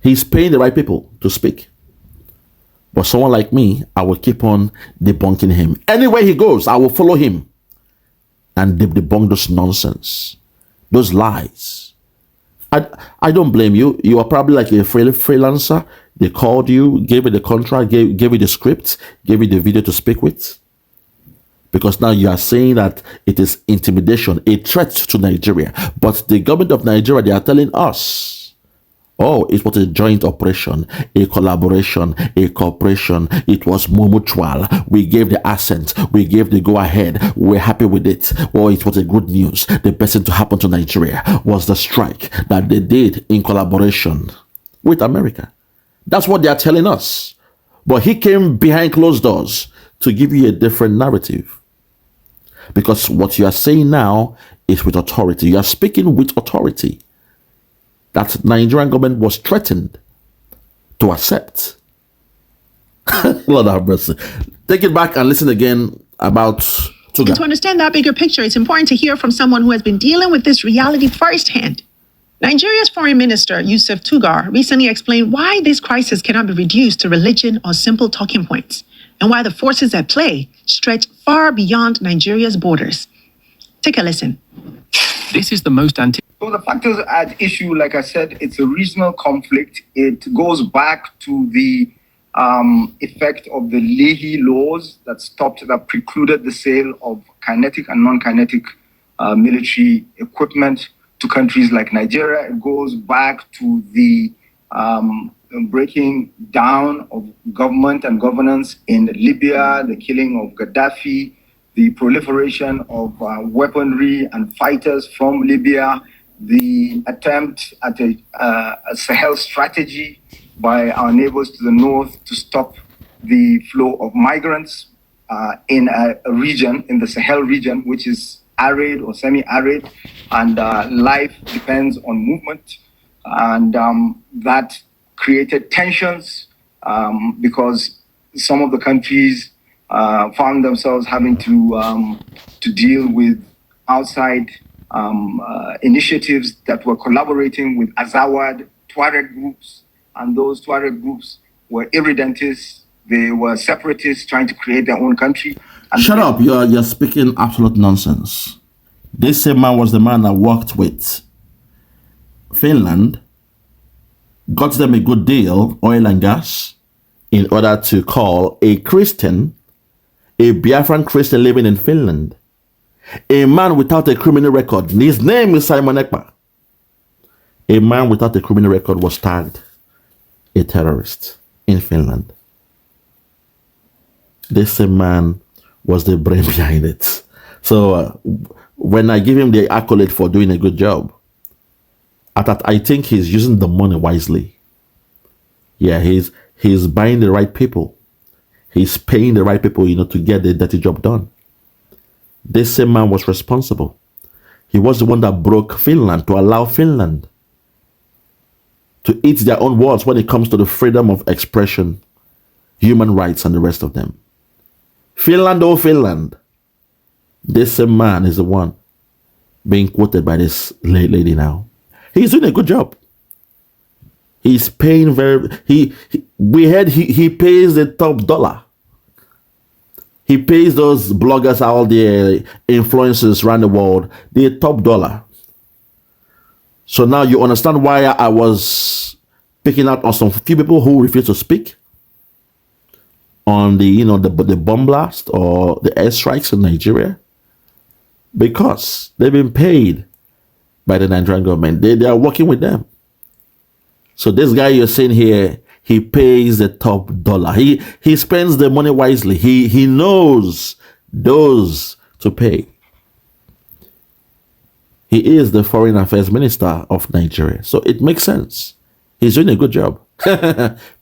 He's paying the right people to speak. But someone like me, I will keep on debunking him. Anywhere he goes, I will follow him and debunk those nonsense, those lies. I don't blame you. You are probably like a freelancer. They called you, gave you the contract, gave you the script, gave you the video to speak with. Because now you are saying that it is intimidation, a threat to Nigeria. But the government of Nigeria, they are telling us, oh, it was a joint operation, a collaboration, a cooperation. It was mutual. We gave the assent. We gave the go-ahead. We're happy with it. Oh, it was a good news. The best thing to happen to Nigeria was the strike that they did in collaboration with America. That's what they are telling us. But he came behind closed doors to give you a different narrative. Because what you are saying now is with authority. You are speaking with authority that Nigerian government was threatened to accept. Lord have mercy. Take it back and listen again about Tuggar. And to understand that bigger picture, it's important to hear from someone who has been dealing with this reality firsthand. Nigeria's Foreign Minister, YUSUF Tuggar, recently explained why this crisis cannot be reduced to religion or simple talking points, and why the forces at play stretch far beyond Nigeria's borders. Take a listen. This is the most So the factors at issue, like I said, it's a regional conflict. It goes back to the effect of the Leahy laws that precluded the sale of kinetic and non-kinetic military equipment to countries like Nigeria. It goes back to the breaking down of government and governance in Libya, the killing of Gaddafi, the proliferation of weaponry and fighters from Libya, the attempt at a Sahel strategy by our neighbors to the north to stop the flow of migrants in a region, in the Sahel region, which is arid or semi-arid, and life depends on movement. And that created tensions because some of the countries found themselves having to deal with outside initiatives that were collaborating with Azawad Tuareg groups, and those Tuareg groups were irredentists. They were separatists trying to create their own country. And Shut up, you're speaking absolute nonsense. This same man was the man that worked with Finland, got them a good deal, oil and gas, in order to call a Christian, a Biafran Christian living in Finland, a man without a criminal record. His name is Simon Ekpa. A man without a criminal record was tagged a terrorist in Finland. This same man was the brain behind it. So when I give him the accolade for doing a good job, I think he's using the money wisely. Yeah, he's buying the right people. He's paying the right people, to get the dirty job done. This same man was responsible. He was the one that broke Finland to allow Finland to eat their own words when it comes to the freedom of expression, human rights, and the rest of them. Finland, oh Finland. This same man is the one being quoted by this lady now. He's doing a good job. He's paying we heard he pays the top dollar. He pays those bloggers, all the influencers around the world, the top dollar. So now you understand why I was picking out on some few people who refuse to speak on the the bomb blast or the airstrikes in Nigeria, because they've been paid by the Nigerian government. They are working with them. So this guy you're seeing here, he pays the top dollar. He spends the money wisely. He knows those to pay. He is the Foreign Affairs Minister of Nigeria. So it makes sense. He's doing a good job.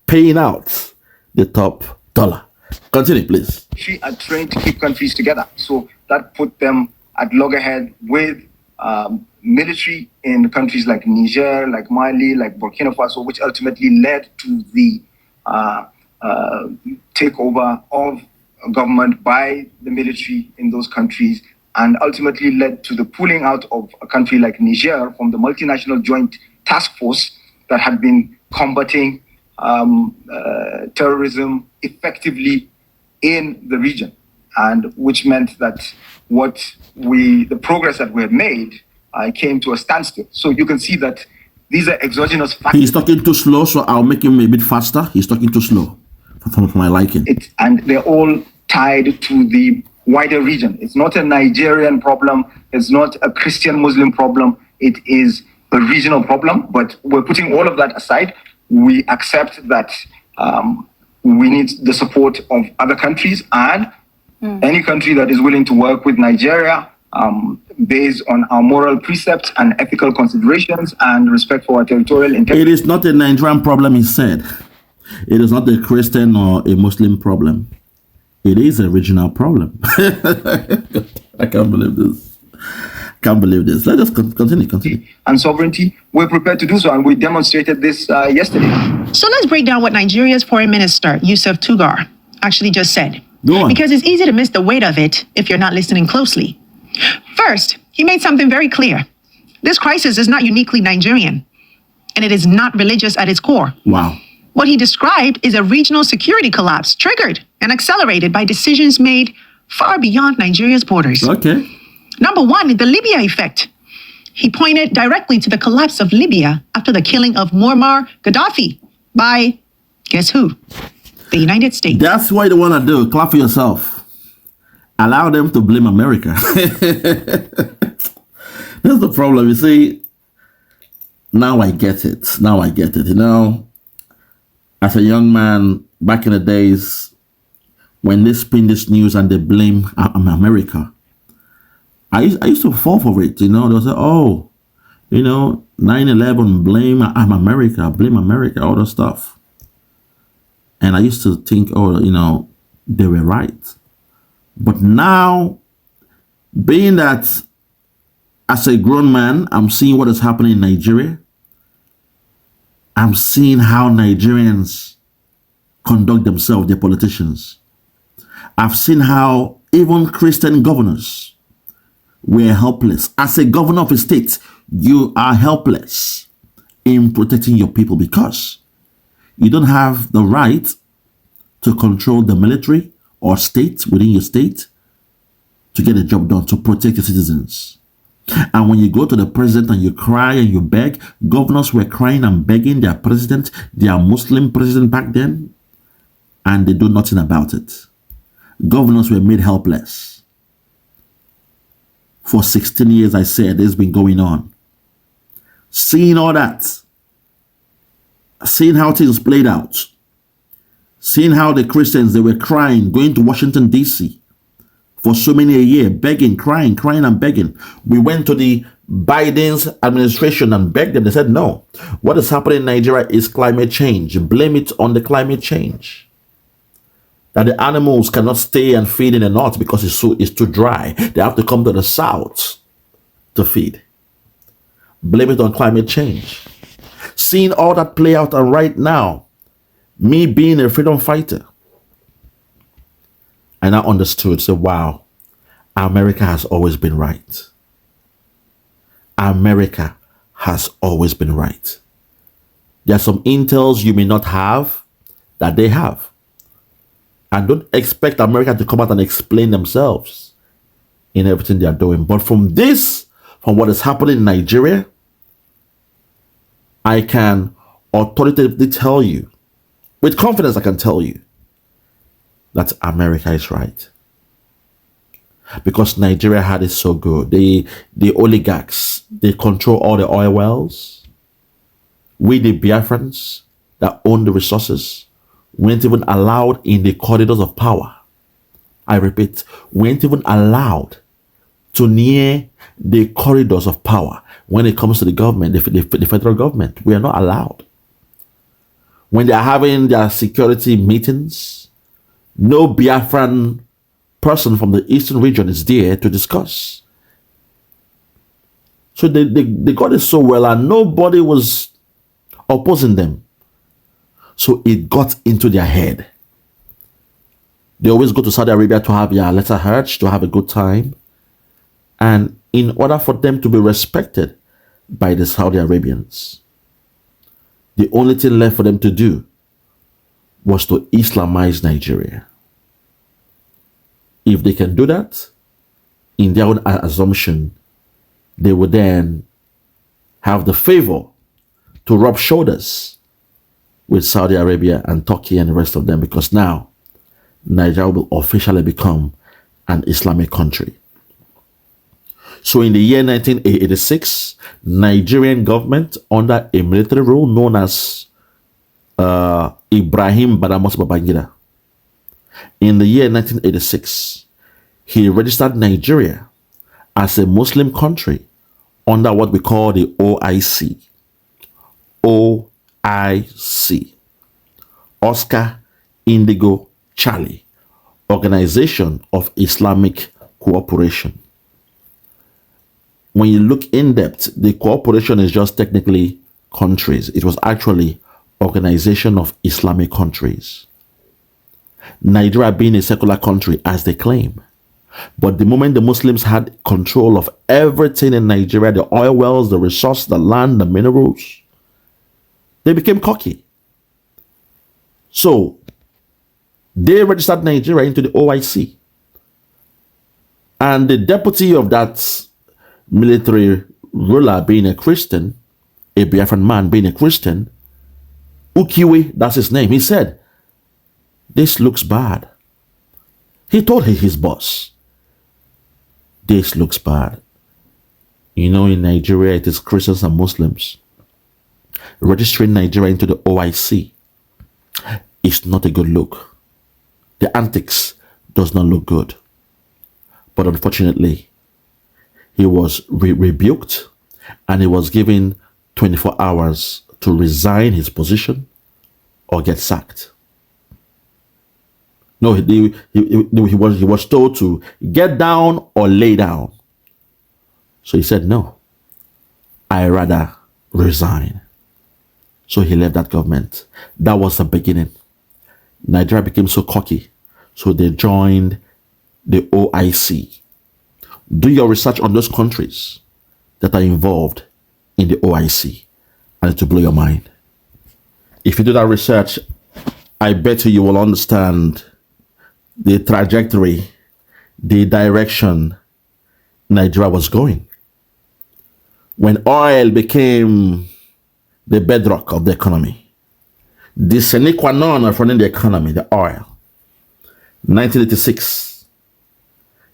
Paying out the top dollar. Continue, please. She are trained to keep countries together. So that put them at loggerhead with military in countries like Niger, like Mali, like Burkina Faso, which ultimately led to the takeover of government by the military in those countries, and ultimately led to the pulling out of a country like Niger from the multinational joint task force that had been combating terrorism effectively in the region, and which meant that the progress that we had made came to a standstill. So you can see that these are exogenous factors. He's talking too slow, so I'll make him a bit faster. He's talking too slow for my liking. And they're all tied to the wider region. It's not a Nigerian problem. It's not a Christian Muslim problem. It is a regional problem, but we're putting all of that aside. We accept that we need the support of other countries, and any country that is willing to work with Nigeria based on our moral precepts and ethical considerations and respect for our territorial integrity. It is not a Nigerian problem, he said. It is not a Christian or a Muslim problem. It is a regional problem. I can't believe this. Can't believe this. Let us continue. And sovereignty, we're prepared to do so, and we demonstrated this yesterday. So let's break down what Nigeria's Foreign Minister, YUSUF Tuggar, actually just said. Go on. Because it's easy to miss the weight of it if you're not listening closely. First, he made something very clear. This crisis is not uniquely Nigerian, and it is not religious at its core. Wow. What he described is a regional security collapse triggered and accelerated by decisions made far beyond Nigeria's borders. Okay. Number one, the Libya effect. He pointed directly to the collapse of Libya after the killing of Muammar Gaddafi by, guess who? The United States. That's what you want to do. Clap for yourself. Allow them to blame America. That's the problem. You see, now I get it. Now I get it. You know, as a young man, back in the days, when they spin this news and they blame America, I used to fall for it. You know, they'll say, oh, you know, 9/11, blame America, all that stuff. And I used to think, oh, you know, they were right. But now, being that as a grown man, I'm seeing what is happening in Nigeria. I'm seeing how Nigerians conduct themselves, their politicians. I've seen how even Christian governors were helpless. As a governor of a state, you are helpless in protecting your people because you don't have the right to control the military or state within your state to get the job done, to protect your citizens. And when you go to the president and you cry and you beg, governors were crying and begging their president, their Muslim president back then, and they do nothing about it. Governors were made helpless. For 16 years, I said, it's been going on. Seeing all that, seeing how things played out, seeing how the Christians, they were crying, going to Washington, D.C., for so many a year, begging, crying and begging. We went to the Biden's administration and begged them. They said, no, what is happening in Nigeria is climate change. Blame it on the climate change. That the animals cannot stay and feed in the north because it's too dry. They have to come to the south to feed. Blame it on climate change. Seeing all that play out, and right now, me being a freedom fighter, and I understood, so wow, America has always been right. America has always been right. There are some intels you may not have that they have. And don't expect America to come out and explain themselves in everything they are doing. But from what is happening in Nigeria, I can authoritatively tell you, with confidence I can tell you, that America is right. Because Nigeria had it so good. The oligarchs, they control all the oil wells. We, the Biafrans that own the resources, weren't even allowed in the corridors of power. I repeat, weren't even allowed to near the corridors of power when it comes to the government, the federal government. We are not allowed. When they are having their security meetings, no Biafran person from the eastern region is there to discuss. So they got it so well and nobody was opposing them. So it got into their head. They always go to Saudi Arabia to have their letter hajj, to have a good time. And in order for them to be respected by the Saudi Arabians, the only thing left for them to do was to Islamize Nigeria. If they can do that, in their own assumption, they would then have the favor to rub shoulders with Saudi Arabia and Turkey and the rest of them, because now Nigeria will officially become an Islamic country. So in the year 1986, Nigerian government under a military rule known as Ibrahim Badamos Babangida. In the year 1986, he registered Nigeria as a Muslim country under what we call the OIC. OIC. Oscar Indigo Charlie, Organization of Islamic Cooperation. When you look in depth, the cooperation is just technically countries. It was actually Organization of Islamic Countries. Nigeria being a secular country, as they claim, But the moment the Muslims had control of everything in Nigeria, the oil wells, the resource, the land, the minerals, they became cocky. So they registered Nigeria into the OIC. And the deputy of that military ruler being a Christian, a Biafran man being a Christian, Ukiwe, that's his name, he said, this looks bad. He told his boss, this looks bad. You know, in Nigeria, it is Christians and Muslims. Registering Nigeria into the OIC is not a good look. The antics does not look good. But unfortunately, he was rebuked and he was given 24 hours to resign his position or get sacked. No, he was told to get down or lay down. So he said, no, I rather resign. So he left that government. That was the beginning. Nigeria became so cocky. So they joined the OIC. Do your research on those countries that are involved in the OIC, and it will blow your mind. If you do that research, I bet you will understand the trajectory, the direction Nigeria was going. When oil became the bedrock of the economy, the sine qua non of running the economy, the oil. 1986,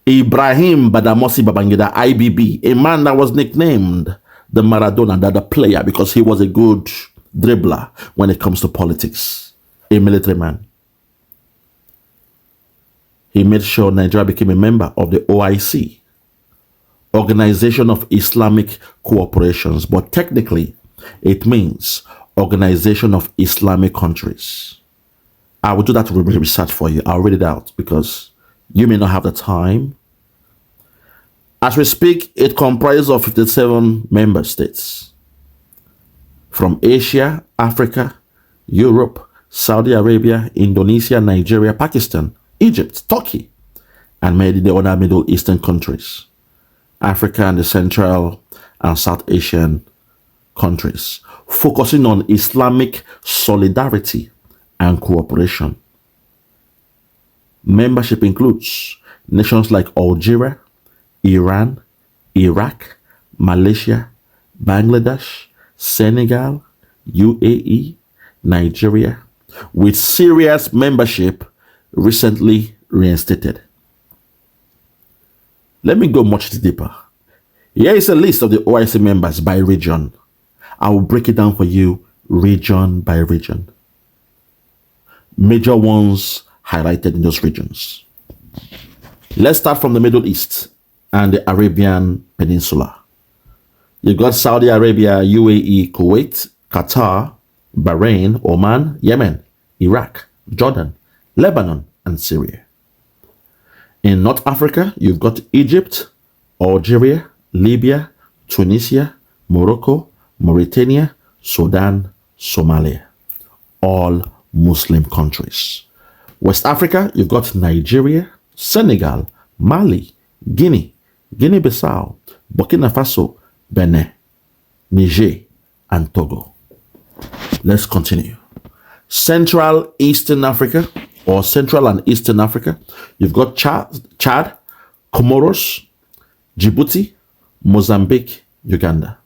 Ibrahim Badamasi Babangida, IBB, a man that was nicknamed the Maradona, the player, because he was a good dribbler when it comes to politics, a military man. He made sure Nigeria became a member of the OIC, Organization of Islamic Cooperations, but technically it means Organization of Islamic Countries. I will do that research for you. I'll read it out because you may not have the time. As we speak, it comprises of 57 member states from Asia, Africa, Europe, Saudi Arabia, Indonesia, Nigeria, Pakistan, Egypt, Turkey, and many the other Middle Eastern countries, Africa and the Central and South Asian countries, focusing on Islamic solidarity and cooperation. Membership includes nations like Algeria, Iran, Iraq, Malaysia, Bangladesh, Senegal, UAE, Nigeria, with Syria's membership recently reinstated. Let me go much deeper. Here is a list of the OIC members by region. I will break it down for you region by region. Major ones highlighted in those regions. Let's start from the Middle East and the Arabian Peninsula. You've got Saudi Arabia, UAE, Kuwait, Qatar, Bahrain, Oman, Yemen, Iraq, Jordan, Lebanon, and Syria. In North Africa, you've got Egypt, Algeria, Libya, Tunisia, Morocco, Mauritania, Sudan, Somalia. All Muslim countries. West Africa, you've got Nigeria, Senegal, Mali, Guinea, Guinea-Bissau, Burkina Faso, Benin, Niger, and Togo. Let's continue. Central Eastern Africa, or Central and Eastern Africa, you've got Chad, Comoros, Djibouti, Mozambique, Uganda.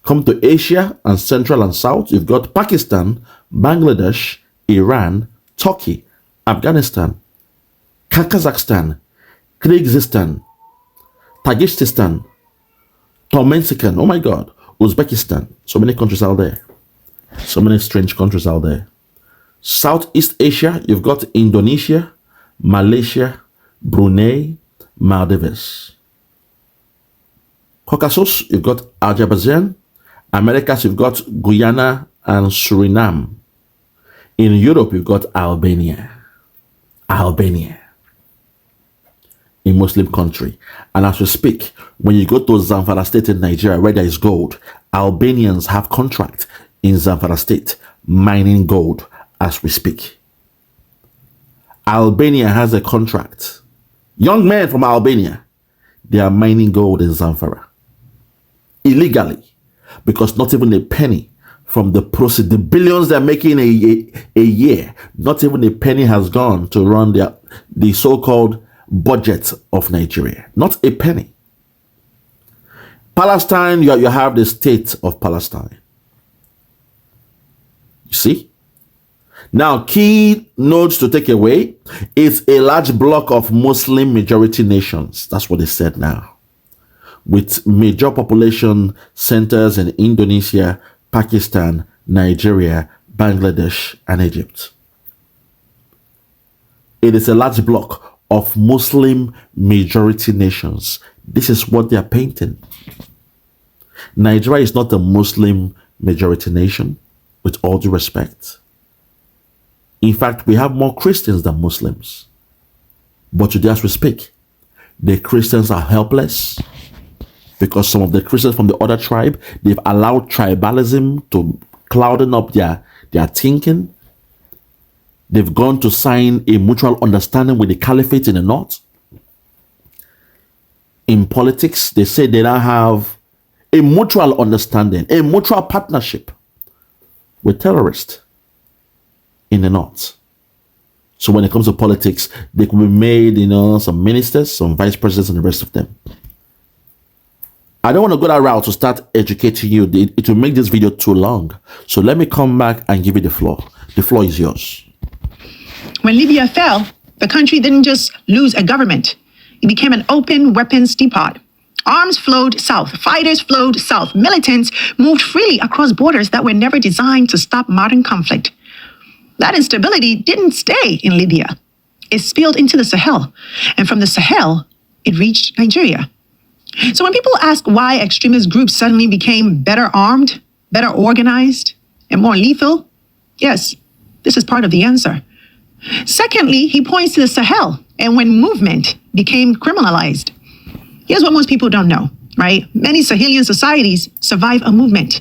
Come to Asia and Central and South, you've got Pakistan, Bangladesh, Iran, Turkey, Afghanistan, Kazakhstan, Kyrgyzstan, Tajikistan, Turkmenistan, oh my God, Uzbekistan. So many countries out there. So many strange countries out there. Southeast Asia, you've got Indonesia, Malaysia, Brunei, Maldives. Caucasus, you've got Azerbaijan. Americas, you've got Guyana and Suriname. In Europe, you've got Albania. A Muslim country. And as we speak, when you go to Zamfara State in Nigeria, where there is gold, Albanians have contract in Zamfara State mining gold as we speak. Albania has a contract Young men from Albania, they are mining gold in Zamfara illegally, because not even a penny from the proceeds, the billions they're making a year, not even a penny has gone to run the so-called budget of Nigeria. Not a penny. Palestine, you have the state of Palestine. You see? Now, key notes to take away is a large block of Muslim majority nations. That's what they said now. With major population centers in Indonesia, Pakistan, Nigeria, Bangladesh, and Egypt. It is a large block of Muslim majority nations. This is what they are painting. Nigeria is not a Muslim majority nation, with all due respect. In fact, we have more Christians than Muslims. But today as we speak, the Christians are helpless because some of the Christians from the other tribe, they've allowed tribalism to clouding up their thinking. They've gone to sign a mutual understanding with the caliphate in the north. In politics, they say they now have a mutual understanding, a mutual partnership with terrorists in the north. So when it comes to politics, they could be made, some ministers, some vice presidents, and the rest of them. I don't want to go that route to start educating you. It will make this video too long. So let me come back and give you the floor. The floor is yours. When Libya fell, the country didn't just lose a government. It became an open weapons depot. Arms flowed south, fighters flowed south, militants moved freely across borders that were never designed to stop modern conflict. That instability didn't stay in Libya. It spilled into the Sahel, and from the Sahel, it reached Nigeria. So when people ask why extremist groups suddenly became better armed, better organized, and more lethal, yes, this is part of the answer. Secondly, he points to the Sahel and when movement became criminalized. Here's what most people don't know, right? Many Sahelian societies survive a movement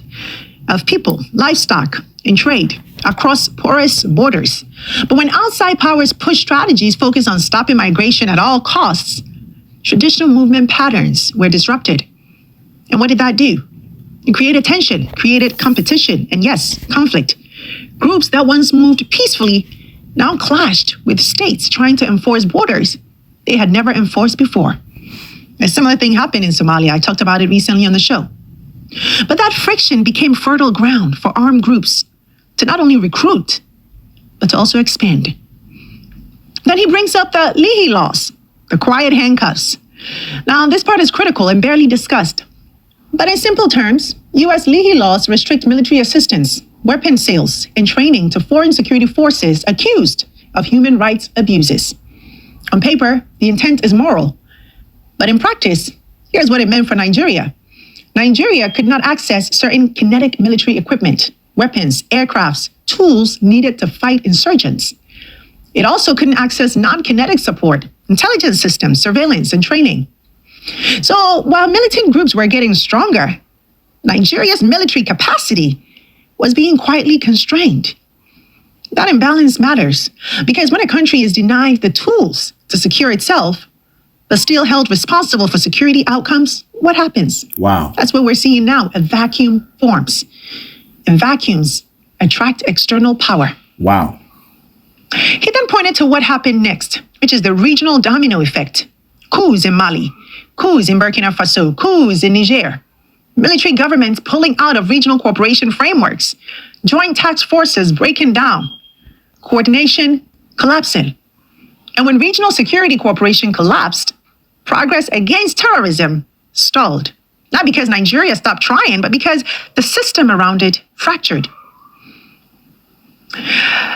of people, livestock, and trade across porous borders. But when outside powers push strategies focused on stopping migration at all costs, traditional movement patterns were disrupted. And what did that do? It created tension, created competition, and yes, conflict. Groups that once moved peacefully now clashed with states trying to enforce borders they had never enforced before. A similar thing happened in Somalia. I talked about it recently on the show. But that friction became fertile ground for armed groups to not only recruit, but to also expand. Then he brings up the Leahy laws, the quiet handcuffs. Now, this part is critical and barely discussed. But in simple terms, U.S. Leahy laws restrict military assistance, weapon sales, and training to foreign security forces accused of human rights abuses. On paper, the intent is moral. But in practice, here's what it meant for Nigeria. Nigeria could not access certain kinetic military equipment, weapons, aircrafts, tools needed to fight insurgents. It also couldn't access non-kinetic support, intelligence systems, surveillance, and training. So while militant groups were getting stronger, Nigeria's military capacity was being quietly constrained. That imbalance matters because when a country is denied the tools to secure itself, but still held responsible for security outcomes, what happens? Wow. That's what we're seeing now. A vacuum forms. And vacuums attract external power. Wow. He then pointed to what happened next, which is the regional domino effect. Coups in Mali, coups in Burkina Faso, coups in Niger. Military governments pulling out of regional cooperation frameworks. Joint task forces breaking down. Coordination collapsing. And when regional security cooperation collapsed, progress against terrorism stalled. Not because Nigeria stopped trying, but because the system around it fractured.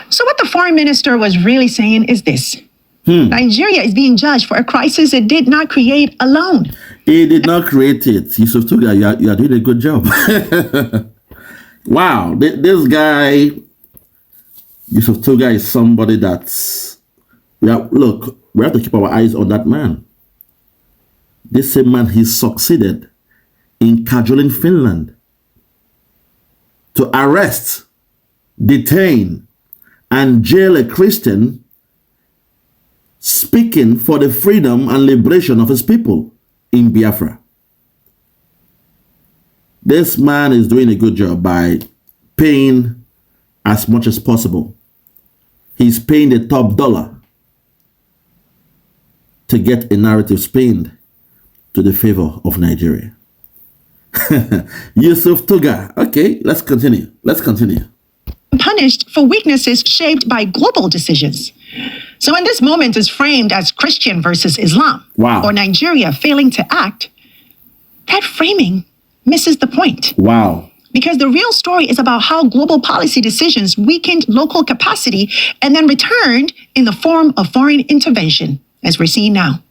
So what the foreign minister was really saying is this. Nigeria is being judged for a crisis it did not create alone. It did not create it. YUSUF TUGGAR, you are doing a good job. Wow. This guy, YUSUF TUGGAR, is somebody that's... Look, we have to keep our eyes on that man. This same man, he succeeded in cajoling Finland to arrest, detain, and jail a Christian speaking for the freedom and liberation of his people in Biafra. This man is doing a good job by paying as much as possible. He's paying the top dollar to get a narrative spinned to the favor of Nigeria. YUSUF TUGGAR. Okay, let's continue. Punished for weaknesses shaped by global decisions. So when this moment is framed as Christian versus Islam, wow, or Nigeria failing to act, that framing misses the point. Wow. Because the real story is about how global policy decisions weakened local capacity and then returned in the form of foreign intervention, as we're seeing now.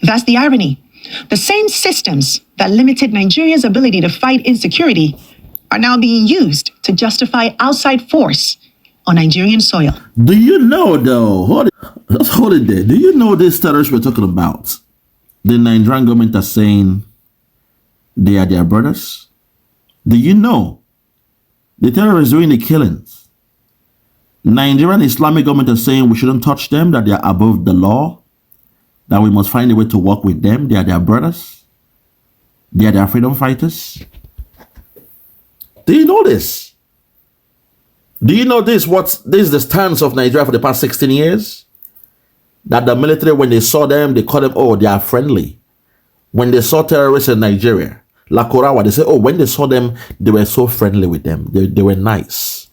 That's the irony. The same systems that limited Nigeria's ability to fight insecurity are now being used to justify outside force on Nigerian soil. Do you know, though, let's hold it there. Do you know these terrorists we're talking about? The Nigerian government are saying they are their brothers. Do you know the terrorists doing the killings? Nigerian Islamic government are saying we shouldn't touch them, that they are above the law, that we must find a way to work with them. They are their brothers. They are their freedom fighters. Do you know this? Do you know this? This is the stance of Nigeria for the past 16 years? That the military, when they saw them, they called them, oh, they are friendly. When they saw terrorists in Nigeria, La Korawa, they say, oh, when they saw them, they were so friendly with them. They were nice.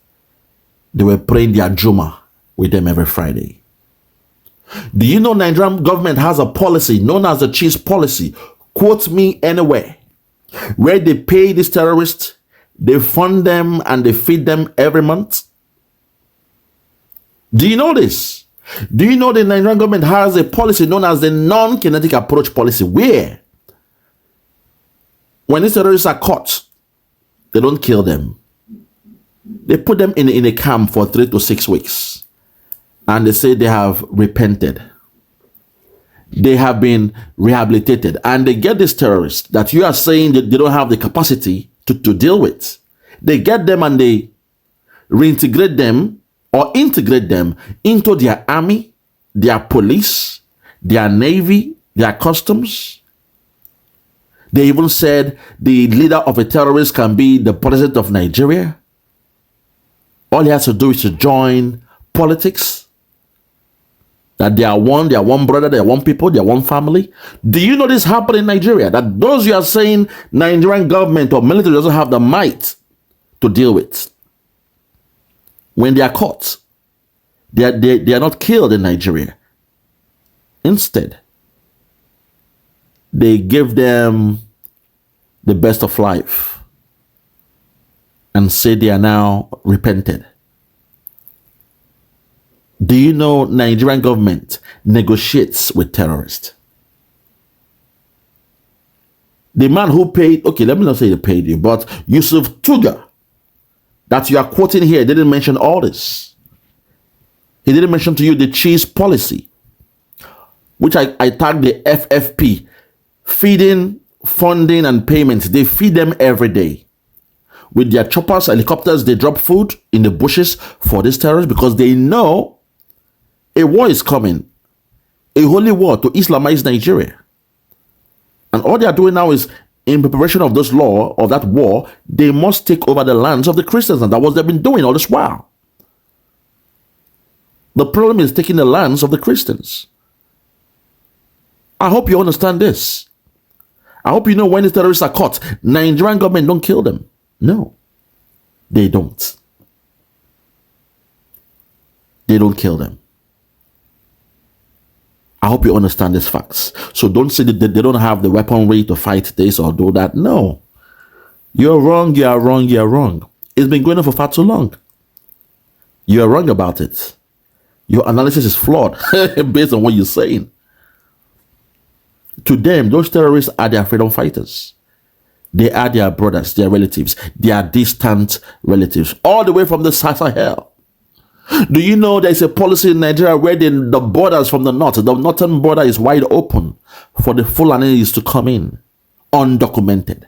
They were praying their Juma with them every Friday. Do you know Nigerian government has a policy known as the cheese policy? Quote me anywhere. Where they pay these terrorists, they fund them and they feed them every month. Do you know this? Do you know the Nigerian government has a policy known as the non-kinetic approach policy, where when these terrorists are caught, they don't kill them. They put them in a camp for 3 to 6 weeks. And they say they have repented. They have been rehabilitated. And they get these terrorists that you are saying that they don't have the capacity to deal with. They get them and they reintegrate them or integrate them into their army, their police, their navy, their customs. They even said the leader of a terrorist can be the president of Nigeria. All he has to do is to join politics. That they are one brother, they are one people, they are one family. Do you know this happened in Nigeria? That those you are saying Nigerian government or military doesn't have the might to deal with. When they are caught, they are not killed in Nigeria. Instead, they give them the best of life and say they are now repented. Do you know Nigerian government negotiates with terrorists? The man who paid, okay, let me not say they paid you, but YUSUF TUGGAR, that you are quoting here, didn't mention all this. He didn't mention to you the cheese policy, which I tagged the FFP, feeding, funding, and payments. They feed them every day. With their choppers, helicopters, they drop food in the bushes for these terrorists because they know a war is coming, a holy war to Islamize Nigeria. And all they are doing now is, in preparation of this law, of that war, they must take over the lands of the Christians. And that's what they've been doing all this while. The problem is taking the lands of the Christians. I hope you understand this. I hope you know when the terrorists are caught, Nigerian government don't kill them. No, they don't. They don't kill them. I hope you understand these facts. So don't say that they don't have the weaponry to fight this or do that. No. You're wrong, you are wrong, you are wrong. It's been going on for far too long. You are wrong about it. Your analysis is flawed based on what you're saying. To them, those terrorists are their freedom fighters. They are their brothers, their relatives, their distant relatives, all the way from the Sahel. Do you know there's a policy in Nigeria where the borders from the north, the northern border is wide open for the Fulanis to come in, undocumented?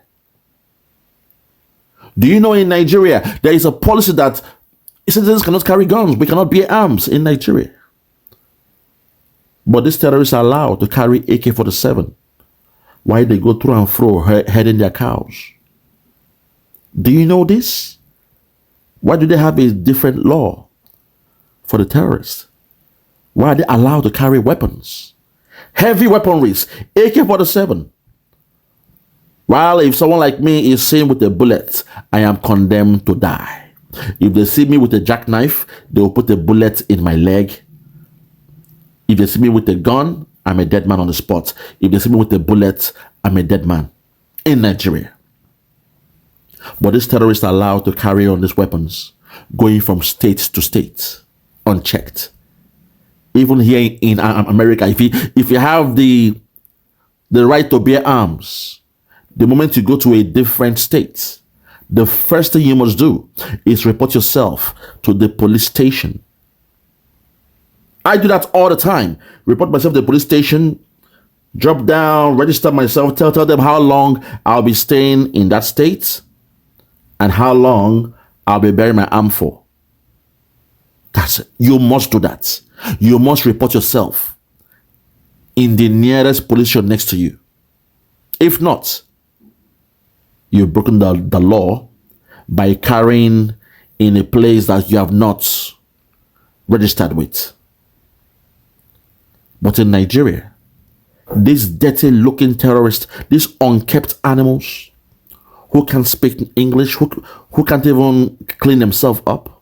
Do you know in Nigeria there is a policy that citizens cannot carry guns, we cannot bear arms in Nigeria? But these terrorists are allowed to carry AK-47 while they go through and fro heading their cows. Do you know this? Why do they have a different law for the terrorists? Why are they allowed to carry weapons? Heavy weaponries, AK-47. While if someone like me is seen with a bullet, I am condemned to die. If they see me with a jackknife, they will put a bullet in my leg. If they see me with a gun, I'm a dead man on the spot. If they see me with a bullet, I'm a dead man in Nigeria. But these terrorists are allowed to carry on these weapons, going from state to state, unchecked. Even here in America, if you have the right to bear arms, the moment you go to a different state, the first thing you must do is report yourself to the police station. I do that all the time. Report myself to the police station, drop down, register myself, tell them how long I'll be staying in that state and how long I'll be bearing my arm for. That's it. You must do that. You must report yourself in the nearest police station next to you. If not, you've broken the law by carrying in a place that you have not registered with. But in Nigeria, these dirty looking terrorists, these unkept animals who can't speak English, who can't even clean themselves up,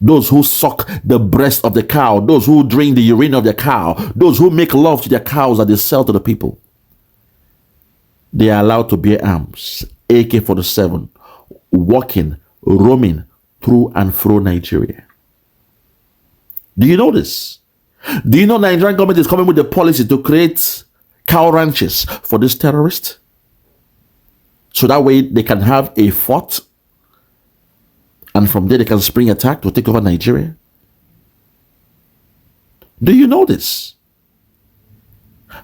those who suck the breast of the cow, those who drink the urine of the cow, those who make love to their cows that they sell to the people, they are allowed to bear arms, AK-47, walking, roaming through and through Nigeria. Do you know this? Do you know the Nigerian government is coming with a policy to create cow ranches for these terrorists? So that way they can have a fort and from there they can spring attack to take over Nigeria. Do you know this?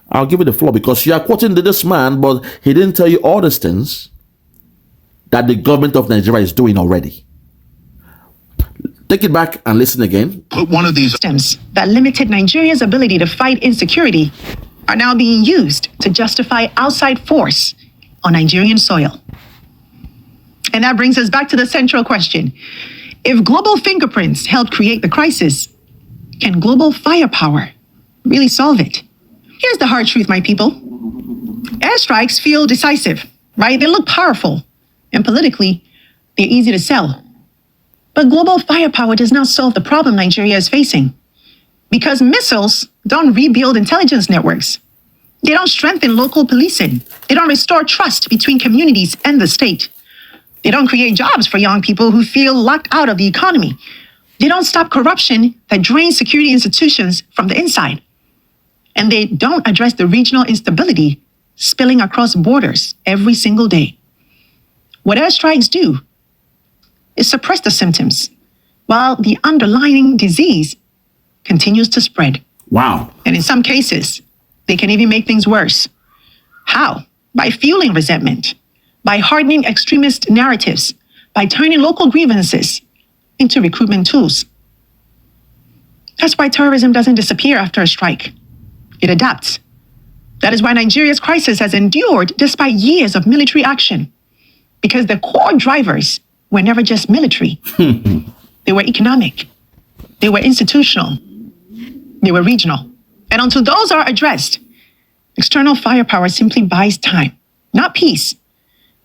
I'll give you the floor because you are quoting this man, but he didn't tell you all these things that the government of Nigeria is doing already. Take it back and listen again. Put one of these Systems that limited Nigeria's ability to fight insecurity are now being used to justify outside force on Nigerian soil. And that brings us back to the central question. If global fingerprints helped create the crisis, can global firepower really solve it? Here's the hard truth, my people. Airstrikes feel decisive, right? They look powerful. And politically, they're easy to sell. But global firepower does not solve the problem Nigeria is facing. Because missiles don't rebuild intelligence networks. They don't strengthen local policing. They don't restore trust between communities and the state. They don't create jobs for young people who feel locked out of the economy. They don't stop corruption that drains security institutions from the inside. And they don't address the regional instability spilling across borders every single day. What airstrikes do is suppress the symptoms while the underlying disease continues to spread. Wow. And in some cases, they can even make things worse. How? By fueling resentment, by hardening extremist narratives, by turning local grievances into recruitment tools. That's why terrorism doesn't disappear after a strike. It adapts. That is why Nigeria's crisis has endured despite years of military action. Because the core drivers were never just military. They were economic. They were institutional. They were regional. And until those are addressed, external firepower simply buys time. Not peace.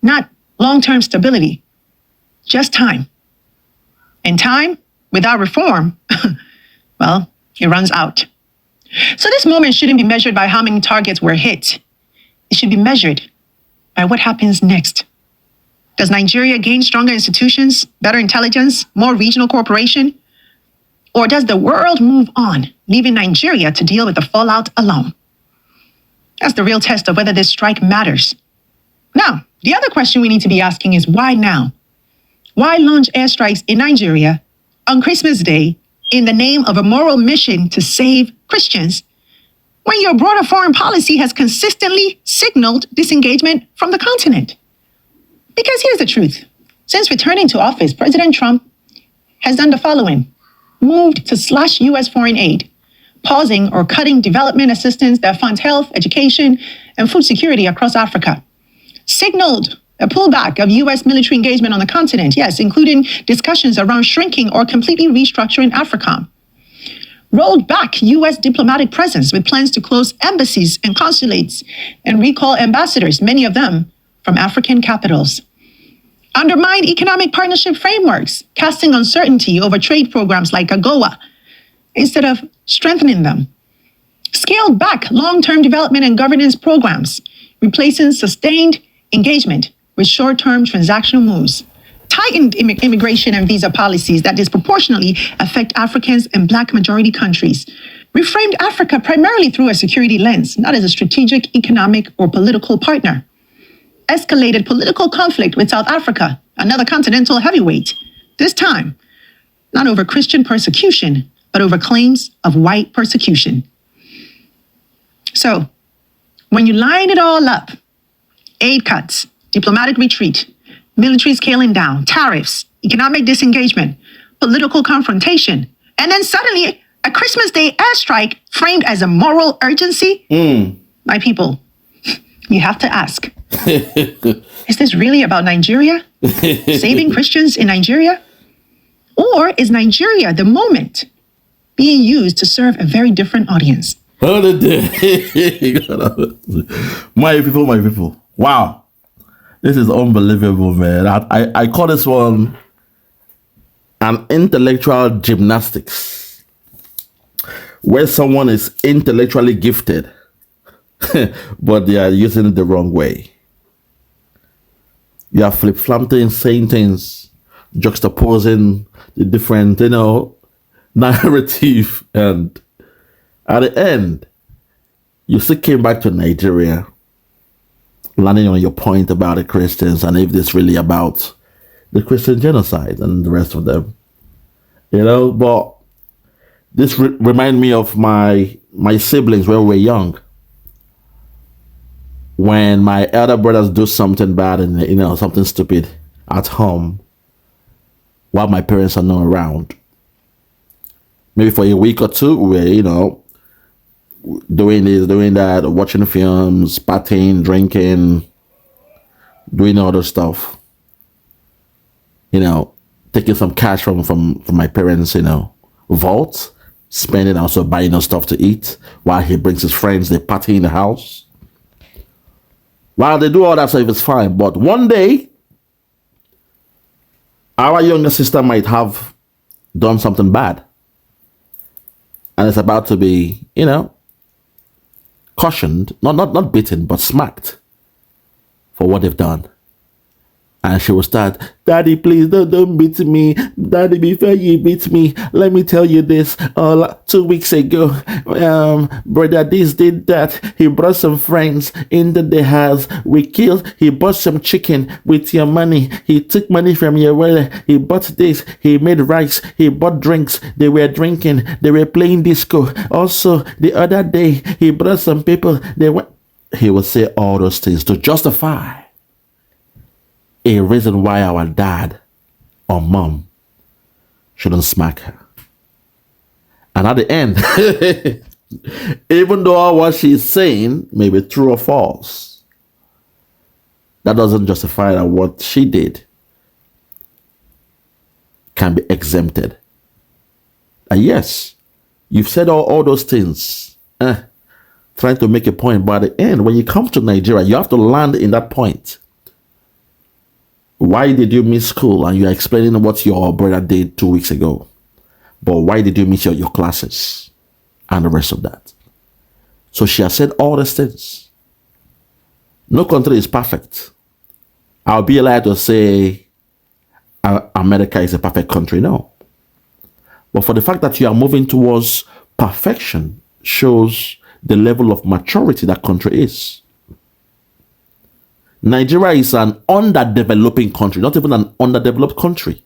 Not long-term stability. Just time. And time, without reform, well, it runs out. So this moment shouldn't be measured by how many targets were hit. It should be measured by what happens next. Does Nigeria gain stronger institutions, better intelligence, more regional cooperation? Or does the world move on, leaving Nigeria to deal with the fallout alone? That's the real test of whether this strike matters. Now, the other question we need to be asking is why now? Why launch airstrikes in Nigeria on Christmas Day in the name of a moral mission to save Christians when your broader foreign policy has consistently signaled disengagement from the continent? Because here's the truth. Since returning to office, President Trump has done the following. Moved to slash U.S. foreign aid, pausing or cutting development assistance that funds health, education, and food security across Africa. Signaled a pullback of U.S. military engagement on the continent, yes, including discussions around shrinking or completely restructuring AFRICOM. Rolled back U.S. diplomatic presence with plans to close embassies and consulates and recall ambassadors, many of them from African capitals. Undermined economic partnership frameworks, casting uncertainty over trade programs like AGOA instead of strengthening them. Scaled back long-term development and governance programs, replacing sustained engagement with short-term transactional moves. Tightened immigration and visa policies that disproportionately affect Africans in Black majority countries. Reframed Africa primarily through a security lens, not as a strategic, economic, or political partner. Escalated political conflict with South Africa, another continental heavyweight. This time, not over Christian persecution, but over claims of white persecution. So, when you line it all up, aid cuts, diplomatic retreat, military scaling down, tariffs, economic disengagement, political confrontation, and then suddenly a Christmas Day airstrike framed as a moral urgency? My people, you have to ask, is this really about Nigeria? Saving Christians in Nigeria? Or is Nigeria the moment being used to serve a very different audience? My people. Wow. This is unbelievable, man. I call this one an intellectual gymnastics, where someone is intellectually gifted, but they are using it the wrong way. You are flip-flopping, saying things, juxtaposing the different, narrative, and at the end, you still came back to Nigeria, landing on your point about the Christians and if it's really about the Christian genocide and the rest of them. But this remind me of my siblings when we were young. When my elder brothers do something bad and, something stupid at home while my parents are not around. Maybe for a week or two, we were, doing this, doing that, watching films, partying, drinking, doing all those stuff. Taking some cash from my parents, vault, spending, also buying us stuff to eat while he brings his friends, they party in the house. While they do all that stuff, it's fine. But one day, our younger sister might have done something bad. And it's about to be, cautioned, not beaten, but smacked for what they've done. And she will start, Daddy, please don't beat me. Daddy, before you beat me, let me tell you this. 2 weeks ago, brother this did that. He brought some friends into the house. He bought some chicken with your money. He took money from your wallet. He bought this. He made rice. He bought drinks. They were drinking. They were playing disco. Also, the other day, he brought some people. He will say all those things to justify a reason why our dad or mom shouldn't smack her. And at the end, even though what she's saying may be true or false, that doesn't justify that what she did can be exempted. And yes, you've said all those things, trying to make a point, but at the end, when you come to Nigeria, you have to land in that point. Why did you miss school? And you're explaining what your brother did 2 weeks ago. But why did you miss your classes? And the rest of that. So she has said all these things. No country is perfect. I'll be allowed to say America is a perfect country. No. But for the fact that you are moving towards perfection shows the level of maturity that country is. Nigeria is an underdeveloping country, not even an underdeveloped country.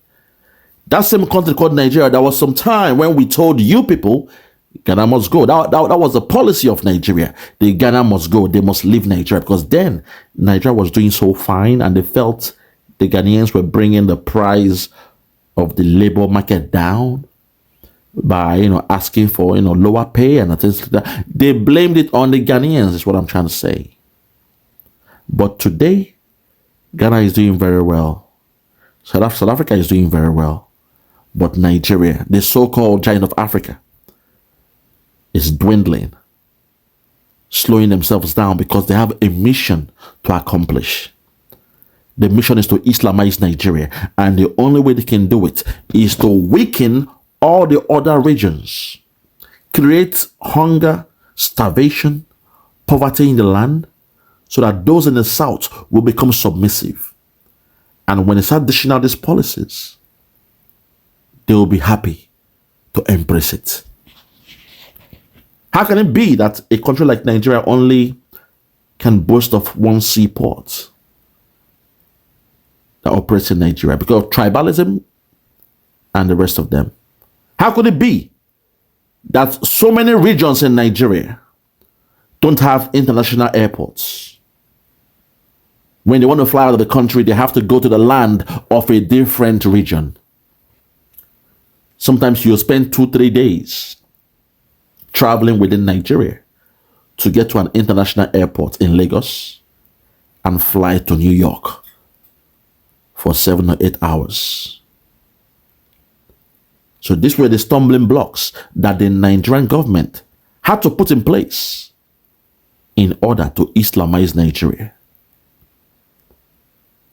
That same country called Nigeria, there was some time when we told you people, Ghana must go. That was the policy of Nigeria. The Ghana must go. They must leave Nigeria because then Nigeria was doing so fine and they felt the Ghanaians were bringing the price of the labor market down. by, asking for, lower pay and things like that. They blamed it on the Ghanaians, is what I'm trying to say. But today, Ghana is doing very well. South Africa is doing very well. But Nigeria, the so-called giant of Africa, is dwindling, slowing themselves down because they have a mission to accomplish. The mission is to Islamize Nigeria, and the only way they can do it is to weaken all the other regions, create hunger, starvation, poverty in the land, so that those in the south will become submissive. And when they start dishing out these policies, they will be happy to embrace it. How can it be that a country like Nigeria only can boast of one seaport that operates in Nigeria because of tribalism and the rest of them? How could it be that so many regions in Nigeria don't have international airports? When they want to fly out of the country, they have to go to the land of a different region. Sometimes you'll spend 2-3 days traveling within Nigeria to get to an international airport in Lagos and fly to New York for 7 or 8 hours. So these were the stumbling blocks that the Nigerian government had to put in place in order to Islamize Nigeria.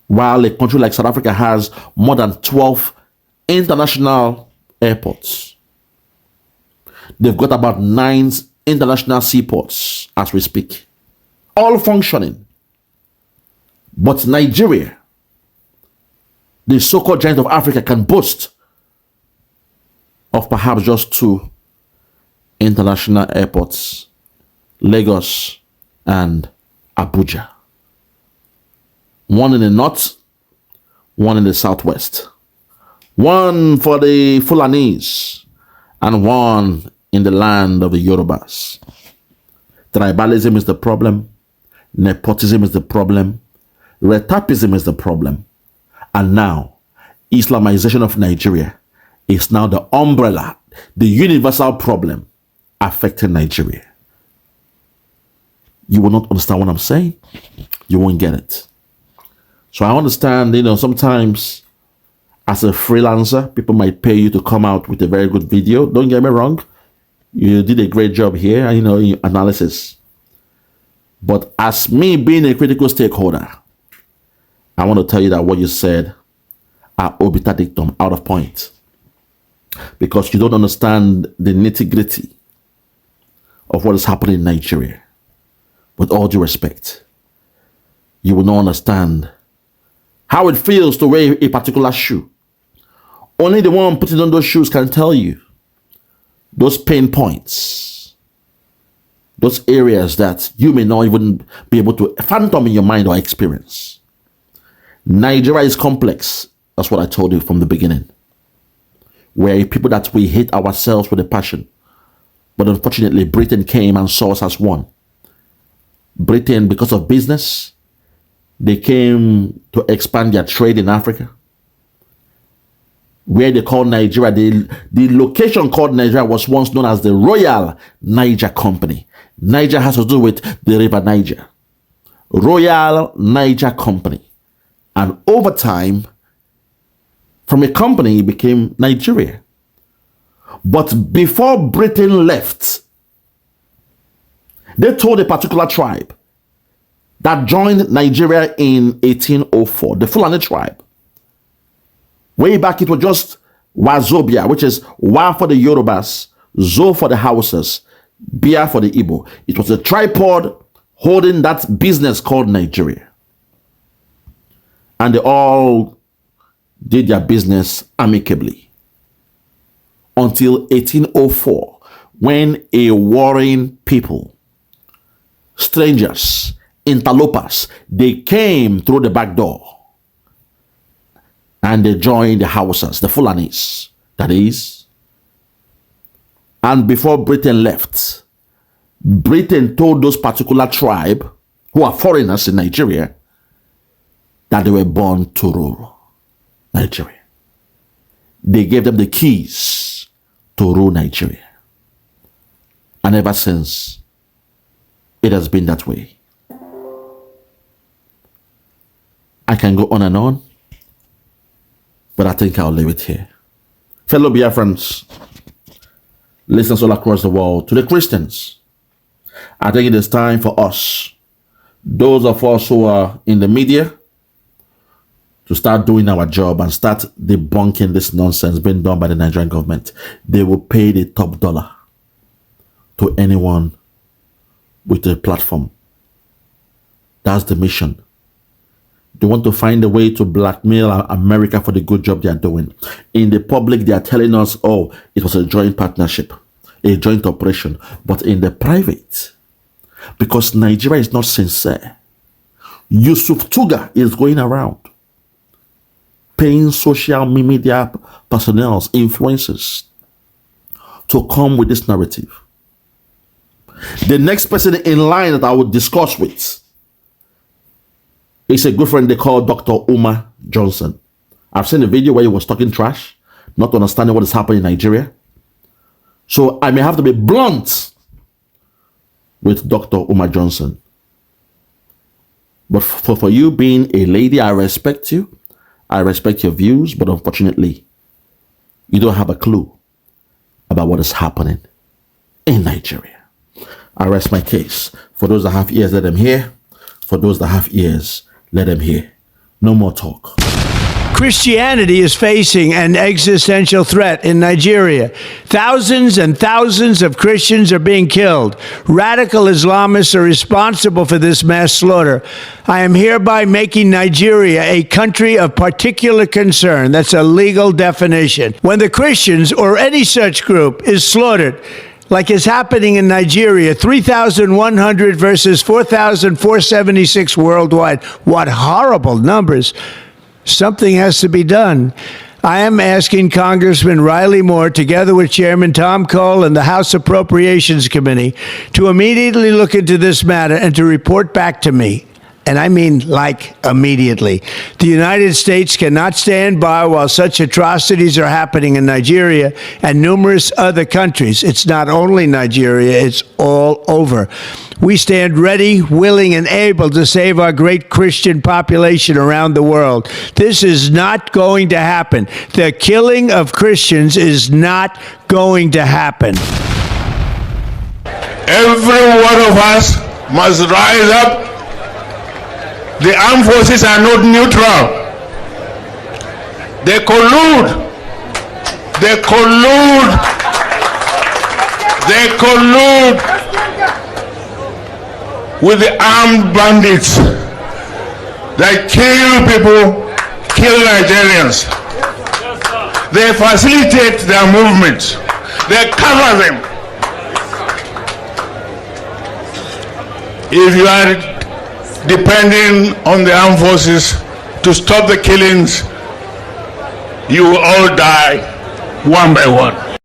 While a country like South Africa has more than 12 international airports, they've got about 9 international seaports as we speak, all functioning. But Nigeria, the so-called giant of Africa, can boast of perhaps just 2 international airports, Lagos and Abuja. One in the north, one in the southwest. One for the Fulanese and one in the land of the Yorubas. Tribalism is the problem. Nepotism is the problem. Retapism is the problem. And now, Islamization of Nigeria is now the umbrella, the universal problem affecting Nigeria. You will not understand what I'm saying. You won't get it. So I understand, sometimes as a freelancer, people might pay you to come out with a very good video. Don't get me wrong. You did a great job here, in your analysis. But as me being a critical stakeholder, I want to tell you that what you said are obiter dictum, out of point. Because you don't understand the nitty-gritty of what is happening in Nigeria. With all due respect, you will not understand how it feels to wear a particular shoe. Only the one putting on those shoes can tell you those pain points, those areas that you may not even be able to fathom in your mind or experience. Nigeria is complex. That's what I told you from the beginning. We're people that we hate ourselves with a passion. But unfortunately, Britain came and saw us as one. Britain, because of business, they came to expand their trade in Africa. Where they call Nigeria, the location called Nigeria was once known as the Royal Niger Company. Niger has to do with the River Niger. Royal Niger Company. And over time, from a company, it became Nigeria. But before Britain left, they told a particular tribe that joined Nigeria in 1804, the Fulani tribe. Way back, it was just Wazobia, which is Wa for the Yorubas, Zo for the Hausas, Bia for the Igbo. It was a tripod holding that business called Nigeria. And they all did their business amicably. Until 1804, when a warring people, strangers, interlopers, they came through the back door and they joined the Hausas, the Fulanis, that is. And before Britain left, Britain told those particular tribe, who are foreigners in Nigeria, that they were born to rule Nigeria. They gave them the keys to rule Nigeria. And ever since, it has been that way. I can go on, but I think I'll leave it here. Fellow Biafrans, listeners all across the world, to the Christians, I think it is time for us, those of us who are in the media, to start doing our job and start debunking this nonsense being done by the Nigerian government. They will pay the top dollar to anyone with a platform. That's the mission. They want to find a way to blackmail America for the good job they are doing. In the public, they are telling us, oh, it was a joint partnership, a joint operation. But in the private, because Nigeria is not sincere, YUSUF TUGGAR is going around paying social media personnel, influencers, to come with this narrative. The next person in line that I would discuss with is a good friend they call Dr. Umar Johnson. I've seen a video where he was talking trash, not understanding what is happening in Nigeria. So I may have to be blunt with Dr. Umar Johnson. But for you being a lady, I respect you. I respect your views, but unfortunately, you don't have a clue about what is happening in Nigeria. I rest my case. For those that have ears, let them hear. For those that have ears, let them hear. No more talk. Christianity is facing an existential threat in Nigeria. Thousands and thousands of Christians are being killed. Radical Islamists are responsible for this mass slaughter. I am hereby making Nigeria a country of particular concern. That's a legal definition. When the Christians or any such group is slaughtered, like is happening in Nigeria, 3,100 versus 4,476 worldwide. What horrible numbers. Something has to be done. I am asking Congressman Riley Moore, together with Chairman Tom Cole and the House Appropriations Committee, to immediately look into this matter and to report back to me. And I mean, like, immediately. The United States cannot stand by while such atrocities are happening in Nigeria and numerous other countries. It's not only Nigeria, it's all over. We stand ready, willing, and able to save our great Christian population around the world. This is not going to happen. The killing of Christians is not going to happen. Every one of us must rise up. The armed forces are not neutral. They collude. They collude. They collude with the armed bandits that kill people, kill Nigerians. They facilitate their movements. They cover them. If you are depending on the armed forces to stop the killings, you will all die one by one.